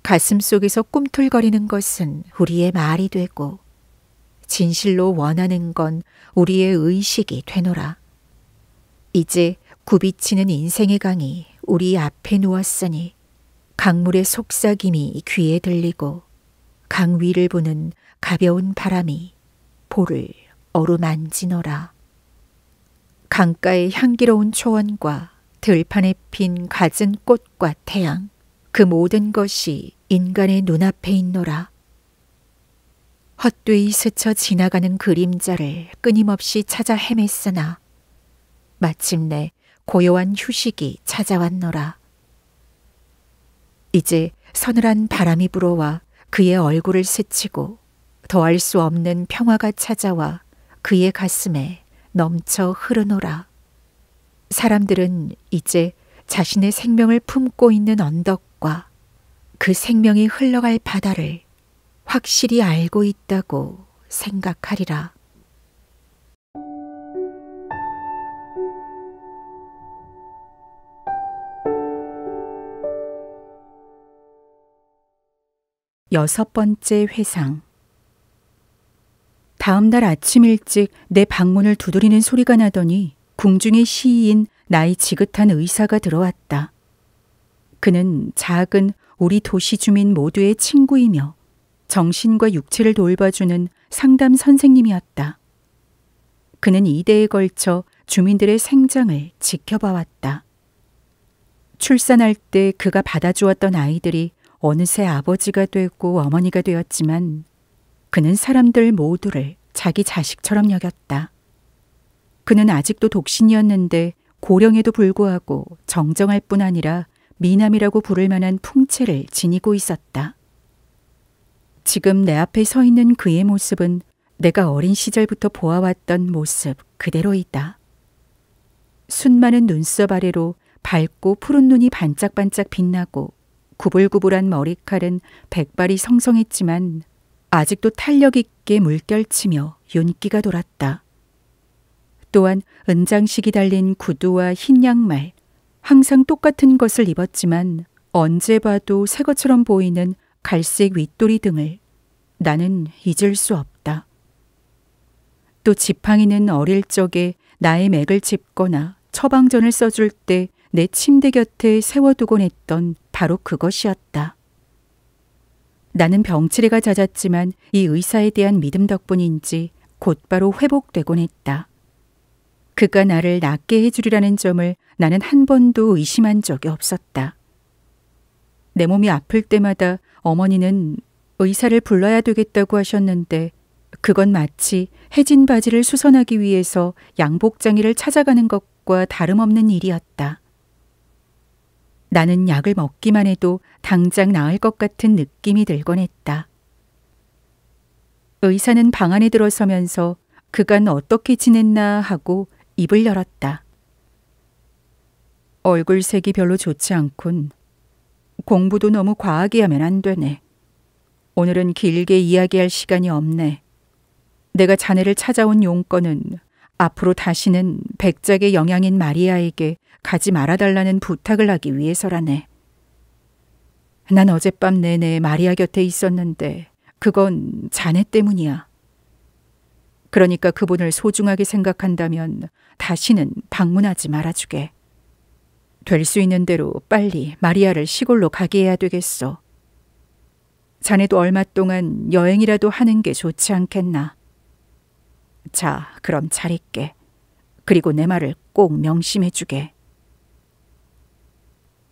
가슴 속에서 꿈틀거리는 것은 우리의 말이 되고, 진실로 원하는 건 우리의 의식이 되노라. 이제 굽이치는 인생의 강이 우리 앞에 누웠으니 강물의 속삭임이 귀에 들리고 강 위를 부는 가벼운 바람이 볼을 어루만지노라. 강가의 향기로운 초원과 들판에 핀 갖은 꽃과 태양, 그 모든 것이 인간의 눈앞에 있노라. 헛되이 스쳐 지나가는 그림자를 끊임없이 찾아 헤맸으나 마침내 고요한 휴식이 찾아왔노라. 이제 서늘한 바람이 불어와 그의 얼굴을 스치고 더할 수 없는 평화가 찾아와 그의 가슴에 넘쳐 흐르노라. 사람들은 이제 자신의 생명을 품고 있는 언덕과 그 생명이 흘러갈 바다를 확실히 알고 있다고 생각하리라. 여섯 번째 회상. 다음 날 아침 일찍 내 방문을 두드리는 소리가 나더니 궁중의 시인 나이 지긋한 의사가 들어왔다. 그는 작은 우리 도시 주민 모두의 친구이며 정신과 육체를 돌봐주는 상담 선생님이었다. 그는 2대에 걸쳐 주민들의 생장을 지켜봐왔다. 출산할 때 그가 받아주었던 아이들이 어느새 아버지가 되고 어머니가 되었지만 그는 사람들 모두를 자기 자식처럼 여겼다. 그는 아직도 독신이었는데 고령에도 불구하고 정정할 뿐 아니라 미남이라고 부를 만한 풍채를 지니고 있었다. 지금 내 앞에 서 있는 그의 모습은 내가 어린 시절부터 보아왔던 모습 그대로이다. 순많은 눈썹 아래로 밝고 푸른 눈이 반짝반짝 빛나고 구불구불한 머리칼은 백발이 성성했지만 아직도 탄력 있게 물결치며 윤기가 돌았다. 또한 은장식이 달린 구두와 흰 양말, 항상 똑같은 것을 입었지만 언제 봐도 새 것처럼 보이는 갈색 윗도리 등을 나는 잊을 수 없다. 또 지팡이는 어릴 적에 나의 맥을 짚거나 처방전을 써줄 때 내 침대 곁에 세워두곤 했던 바로 그것이었다. 나는 병치레가 잦았지만 이 의사에 대한 믿음 덕분인지 곧바로 회복되곤 했다. 그가 나를 낫게 해주리라는 점을 나는 한 번도 의심한 적이 없었다. 내 몸이 아플 때마다 어머니는 의사를 불러야 되겠다고 하셨는데 그건 마치 해진 바지를 수선하기 위해서 양복장이를 찾아가는 것과 다름없는 일이었다. 나는 약을 먹기만 해도 당장 나을 것 같은 느낌이 들곤 했다. 의사는 방 안에 들어서면서 그간 어떻게 지냈나 하고 입을 열었다. 얼굴색이 별로 좋지 않군. 공부도 너무 과하게 하면 안 되네. 오늘은 길게 이야기할 시간이 없네. 내가 자네를 찾아온 용건은 앞으로 다시는 백작의 영양인 마리아에게 가지 말아달라는 부탁을 하기 위해서라네. 난 어젯밤 내내 마리아 곁에 있었는데 그건 자네 때문이야. 그러니까 그분을 소중하게 생각한다면 다시는 방문하지 말아주게. 될 수 있는 대로 빨리 마리아를 시골로 가게 해야 되겠어. 자네도 얼마 동안 여행이라도 하는 게 좋지 않겠나. 자, 그럼 잘 있게. 그리고 내 말을 꼭 명심해주게.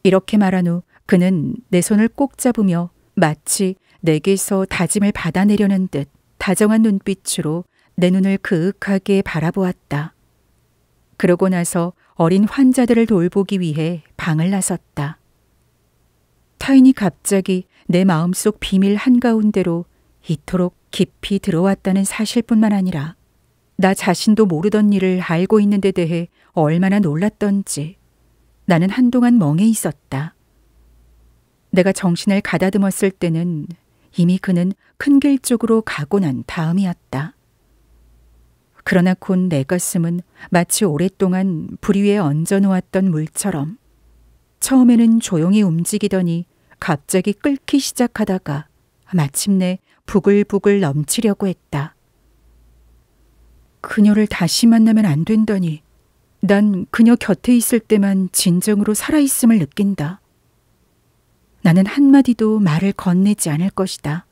이렇게 말한 후 그는 내 손을 꼭 잡으며 마치 내게서 다짐을 받아내려는 듯 다정한 눈빛으로 내 눈을 그윽하게 바라보았다. 그러고 나서 어린 환자들을 돌보기 위해 방을 나섰다. 타인이 갑자기 내 마음속 비밀 한가운데로 이토록 깊이 들어왔다는 사실뿐만 아니라 나 자신도 모르던 일을 알고 있는 데 대해 얼마나 놀랐던지 나는 한동안 멍해 있었다. 내가 정신을 가다듬었을 때는 이미 그는 큰 길 쪽으로 가고 난 다음이었다. 그러나 곧 내 가슴은 마치 오랫동안 불 위에 얹어놓았던 물처럼 처음에는 조용히 움직이더니 갑자기 끓기 시작하다가 마침내 부글부글 넘치려고 했다. 그녀를 다시 만나면 안 된다니. 난 그녀 곁에 있을 때만 진정으로 살아있음을 느낀다. 나는 한마디도 말을 건네지 않을 것이다.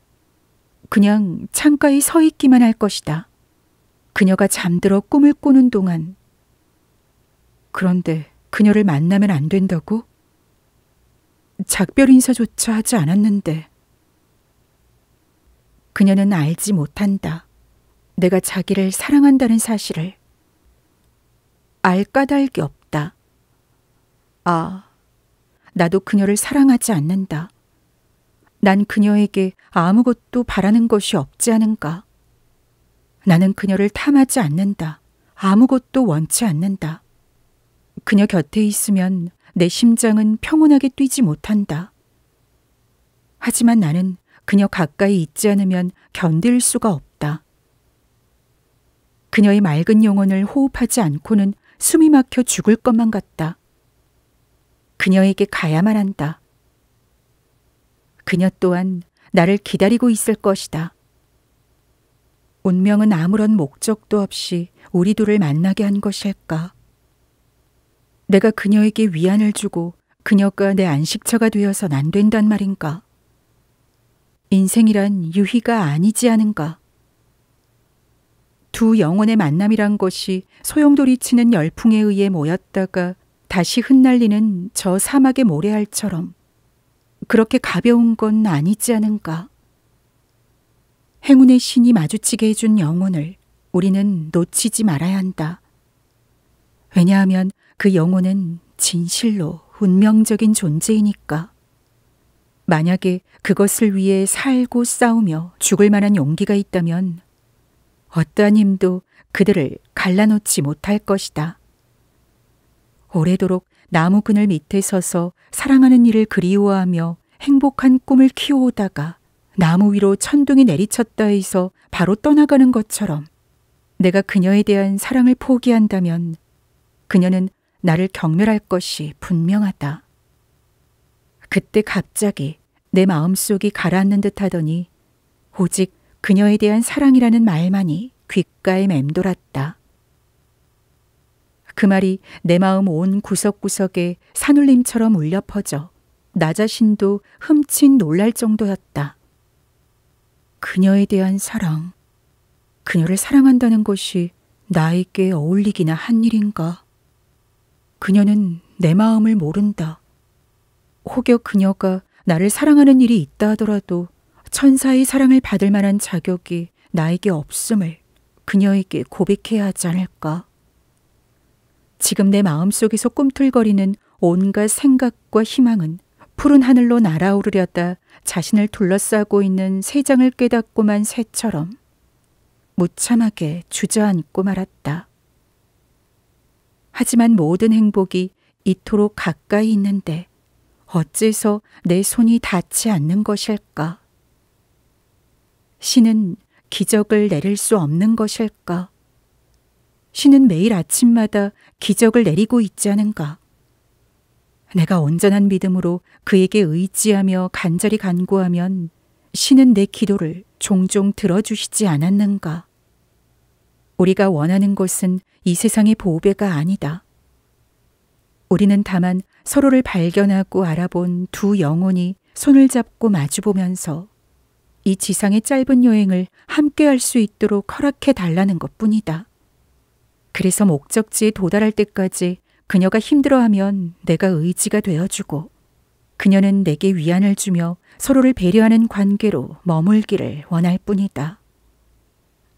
그냥 창가에 서 있기만 할 것이다. 그녀가 잠들어 꿈을 꾸는 동안. 그런데 그녀를 만나면 안 된다고? 작별 인사조차 하지 않았는데. 그녀는 알지 못한다. 내가 자기를 사랑한다는 사실을. 알 까닭이 없다. 아, 나도 그녀를 사랑하지 않는다. 난 그녀에게 아무것도 바라는 것이 없지 않은가. 나는 그녀를 탐하지 않는다. 아무것도 원치 않는다. 그녀 곁에 있으면 내 심장은 평온하게 뛰지 못한다. 하지만 나는 그녀 가까이 있지 않으면 견딜 수가 없다. 그녀의 맑은 영혼을 호흡하지 않고는 숨이 막혀 죽을 것만 같다. 그녀에게 가야만 한다. 그녀 또한 나를 기다리고 있을 것이다. 운명은 아무런 목적도 없이 우리 둘을 만나게 한 것일까? 내가 그녀에게 위안을 주고 그녀가 내 안식처가 되어선 안 된단 말인가? 인생이란 유희가 아니지 않은가? 두 영혼의 만남이란 것이 소용돌이치는 열풍에 의해 모였다가 다시 흩날리는 저 사막의 모래알처럼 그렇게 가벼운 건 아니지 않은가? 행운의 신이 마주치게 해준 영혼을 우리는 놓치지 말아야 한다. 왜냐하면 그 영혼은 진실로 운명적인 존재이니까. 만약에 그것을 위해 살고 싸우며 죽을 만한 용기가 있다면 어떠한 힘도 그들을 갈라놓지 못할 것이다. 오래도록 나무 그늘 밑에 서서 사랑하는 이를 그리워하며 행복한 꿈을 키워오다가 나무 위로 천둥이 내리쳤다 해서 바로 떠나가는 것처럼 내가 그녀에 대한 사랑을 포기한다면 그녀는 나를 경멸할 것이 분명하다. 그때 갑자기 내 마음속이 가라앉는 듯 하더니 오직 그녀에 대한 사랑이라는 말만이 귓가에 맴돌았다. 그 말이 내 마음 온 구석구석에 산울림처럼 울려 퍼져 나 자신도 흠칫 놀랄 정도였다. 그녀에 대한 사랑, 그녀를 사랑한다는 것이 나에게 어울리기나 한 일인가? 그녀는 내 마음을 모른다. 혹여 그녀가 나를 사랑하는 일이 있다 하더라도 천사의 사랑을 받을 만한 자격이 나에게 없음을 그녀에게 고백해야 하지 않을까? 지금 내 마음속에서 꿈틀거리는 온갖 생각과 희망은 푸른 하늘로 날아오르려다 자신을 둘러싸고 있는 세상을 깨닫고만 새처럼 무참하게 주저앉고 말았다. 하지만 모든 행복이 이토록 가까이 있는데 어째서 내 손이 닿지 않는 것일까? 신은 기적을 내릴 수 없는 것일까? 신은 매일 아침마다 기적을 내리고 있지 않은가? 내가 온전한 믿음으로 그에게 의지하며 간절히 간구하면 신은 내 기도를 종종 들어주시지 않았는가? 우리가 원하는 것은 이 세상의 보배가 아니다. 우리는 다만 서로를 발견하고 알아본 두 영혼이 손을 잡고 마주보면서 이 지상의 짧은 여행을 함께 할 수 있도록 허락해 달라는 것뿐이다. 그래서 목적지에 도달할 때까지 그녀가 힘들어하면 내가 의지가 되어주고 그녀는 내게 위안을 주며 서로를 배려하는 관계로 머물기를 원할 뿐이다.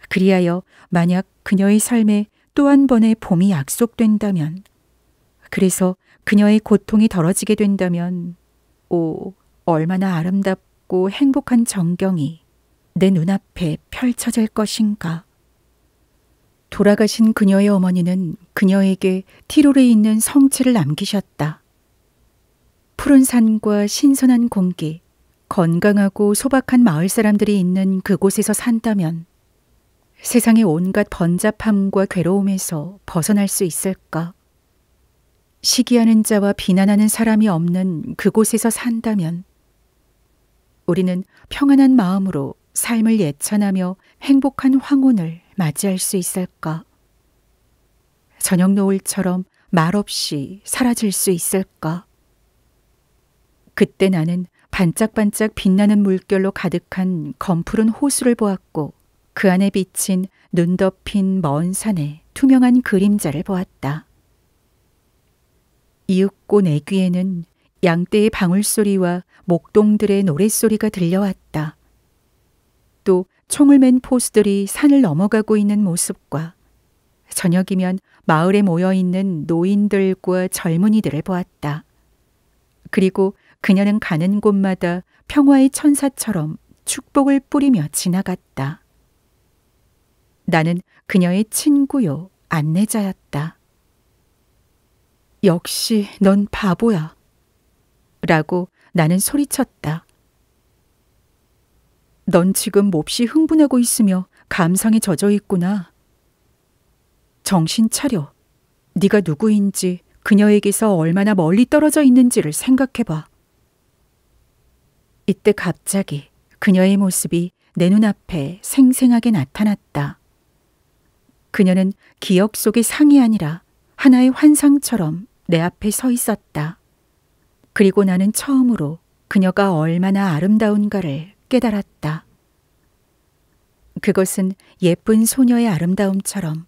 그리하여 만약 그녀의 삶에 또 한 번의 봄이 약속된다면, 그래서 그녀의 고통이 덜어지게 된다면, 오, 얼마나 아름답고 행복한 전경이 내 눈앞에 펼쳐질 것인가. 돌아가신 그녀의 어머니는 그녀에게 티롤에 있는 성취를 남기셨다. 푸른 산과 신선한 공기, 건강하고 소박한 마을 사람들이 있는 그곳에서 산다면 세상의 온갖 번잡함과 괴로움에서 벗어날 수 있을까? 시기하는 자와 비난하는 사람이 없는 그곳에서 산다면 우리는 평안한 마음으로 삶을 예찬하며 행복한 황혼을 맞이할 수 있을까? 저녁 노을처럼 말없이 사라질 수 있을까? 그때 나는 반짝반짝 빛나는 물결로 가득한 검푸른 호수를 보았고 그 안에 비친 눈 덮인 먼 산의 투명한 그림자를 보았다. 이윽고 내 귀에는 양떼의 방울소리와 목동들의 노랫소리가 들려왔다. 또 총을 맨 포수들이 산을 넘어가고 있는 모습과 저녁이면 마을에 모여있는 노인들과 젊은이들을 보았다. 그리고 그녀는 가는 곳마다 평화의 천사처럼 축복을 뿌리며 지나갔다. 나는 그녀의 친구요 안내자였다. 역시 넌 바보야. 라고 나는 소리쳤다. 넌 지금 몹시 흥분하고 있으며 감상에 젖어 있구나. 정신 차려. 네가 누구인지 그녀에게서 얼마나 멀리 떨어져 있는지를 생각해봐. 이때 갑자기 그녀의 모습이 내 눈앞에 생생하게 나타났다. 그녀는 기억 속의 상이 아니라 하나의 환상처럼 내 앞에 서 있었다. 그리고 나는 처음으로 그녀가 얼마나 아름다운가를 깨달았다. 그것은 예쁜 소녀의 아름다움처럼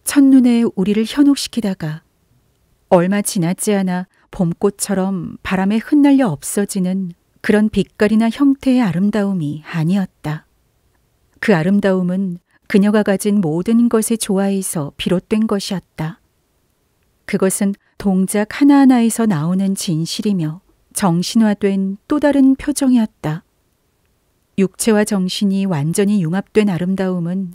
첫눈에 우리를 현혹시키다가 얼마 지나지 않아 봄꽃처럼 바람에 흩날려 없어지는 그런 빛깔이나 형태의 아름다움이 아니었다. 그 아름다움은 그녀가 가진 모든 것의 조화에서 비롯된 것이었다. 그것은 동작 하나하나에서 나오는 진실이며 정신화된 또 다른 표정이었다. 육체와 정신이 완전히 융합된 아름다움은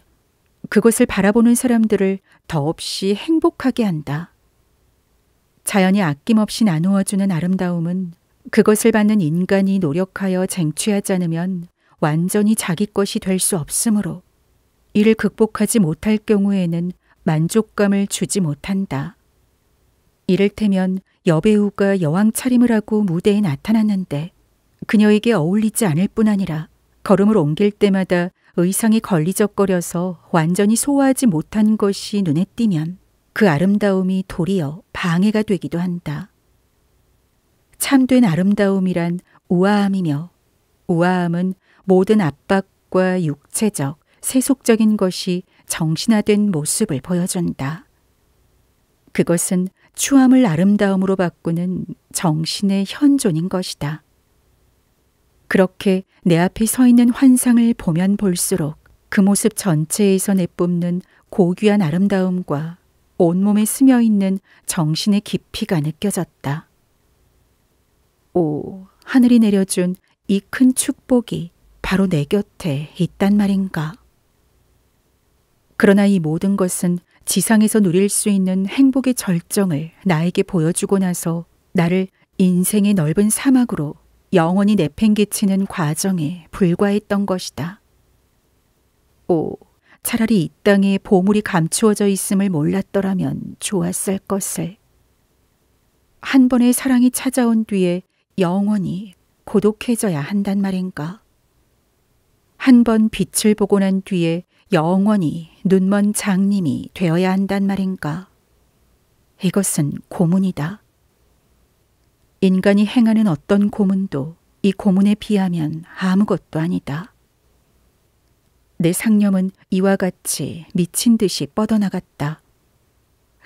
그것을 바라보는 사람들을 더없이 행복하게 한다. 자연이 아낌없이 나누어주는 아름다움은 그것을 받는 인간이 노력하여 쟁취하지 않으면 완전히 자기 것이 될 수 없으므로 이를 극복하지 못할 경우에는 만족감을 주지 못한다. 이를테면 여배우가 여왕 차림을 하고 무대에 나타났는데 그녀에게 어울리지 않을 뿐 아니라 걸음을 옮길 때마다 의상이 걸리적거려서 완전히 소화하지 못한 것이 눈에 띄면 그 아름다움이 도리어 방해가 되기도 한다. 참된 아름다움이란 우아함이며 우아함은 모든 압박과 육체적, 세속적인 것이 정신화된 모습을 보여준다. 그것은 추함을 아름다움으로 바꾸는 정신의 현존인 것이다. 그렇게 내 앞에 서 있는 환상을 보면 볼수록 그 모습 전체에서 내뿜는 고귀한 아름다움과 온몸에 스며있는 정신의 깊이가 느껴졌다. 오, 하늘이 내려준 이 큰 축복이 바로 내 곁에 있단 말인가. 그러나 이 모든 것은 지상에서 누릴 수 있는 행복의 절정을 나에게 보여주고 나서 나를 인생의 넓은 사막으로 영원히 내팽개치는 과정에 불과했던 것이다. 오, 차라리 이 땅에 보물이 감추어져 있음을 몰랐더라면 좋았을 것을. 한 번의 사랑이 찾아온 뒤에 영원히 고독해져야 한단 말인가. 한 번 빛을 보고 난 뒤에 영원히 눈먼 장님이 되어야 한단 말인가. 이것은 고문이다. 인간이 행하는 어떤 고문도 이 고문에 비하면 아무것도 아니다. 내 상념은 이와 같이 미친 듯이 뻗어나갔다.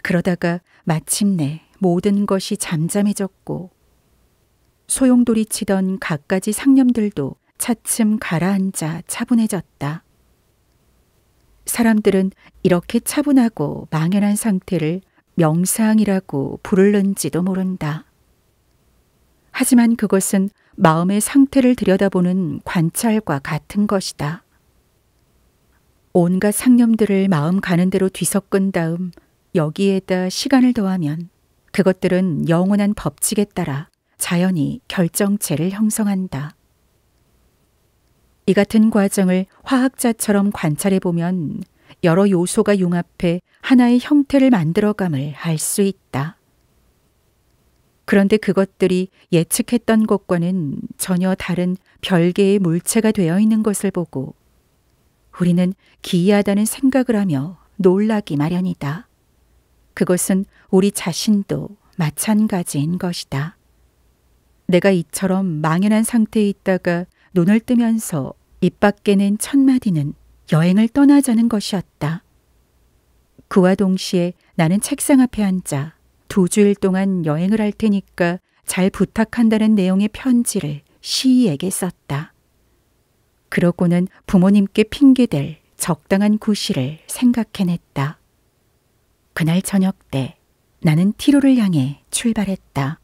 그러다가 마침내 모든 것이 잠잠해졌고 소용돌이치던 갖가지 상념들도 차츰 가라앉아 차분해졌다. 사람들은 이렇게 차분하고 망연한 상태를 명상이라고 부르는지도 모른다. 하지만 그것은 마음의 상태를 들여다보는 관찰과 같은 것이다. 온갖 상념들을 마음 가는 대로 뒤섞은 다음 여기에다 시간을 더하면 그것들은 영원한 법칙에 따라 자연히 결정체를 형성한다. 이 같은 과정을 화학자처럼 관찰해보면 여러 요소가 융합해 하나의 형태를 만들어감을 알 수 있다. 그런데 그것들이 예측했던 것과는 전혀 다른 별개의 물체가 되어 있는 것을 보고 우리는 기이하다는 생각을 하며 놀라기 마련이다. 그것은 우리 자신도 마찬가지인 것이다. 내가 이처럼 망연한 상태에 있다가 눈을 뜨면서 입 밖에 낸 첫 마디는 여행을 떠나자는 것이었다. 그와 동시에 나는 책상 앞에 앉아 2주일 동안 여행을 할 테니까 잘 부탁한다는 내용의 편지를 시이에게 썼다. 그러고는 부모님께 핑계댈 적당한 구실을 생각해냈다. 그날 저녁 때 나는 티로를 향해 출발했다.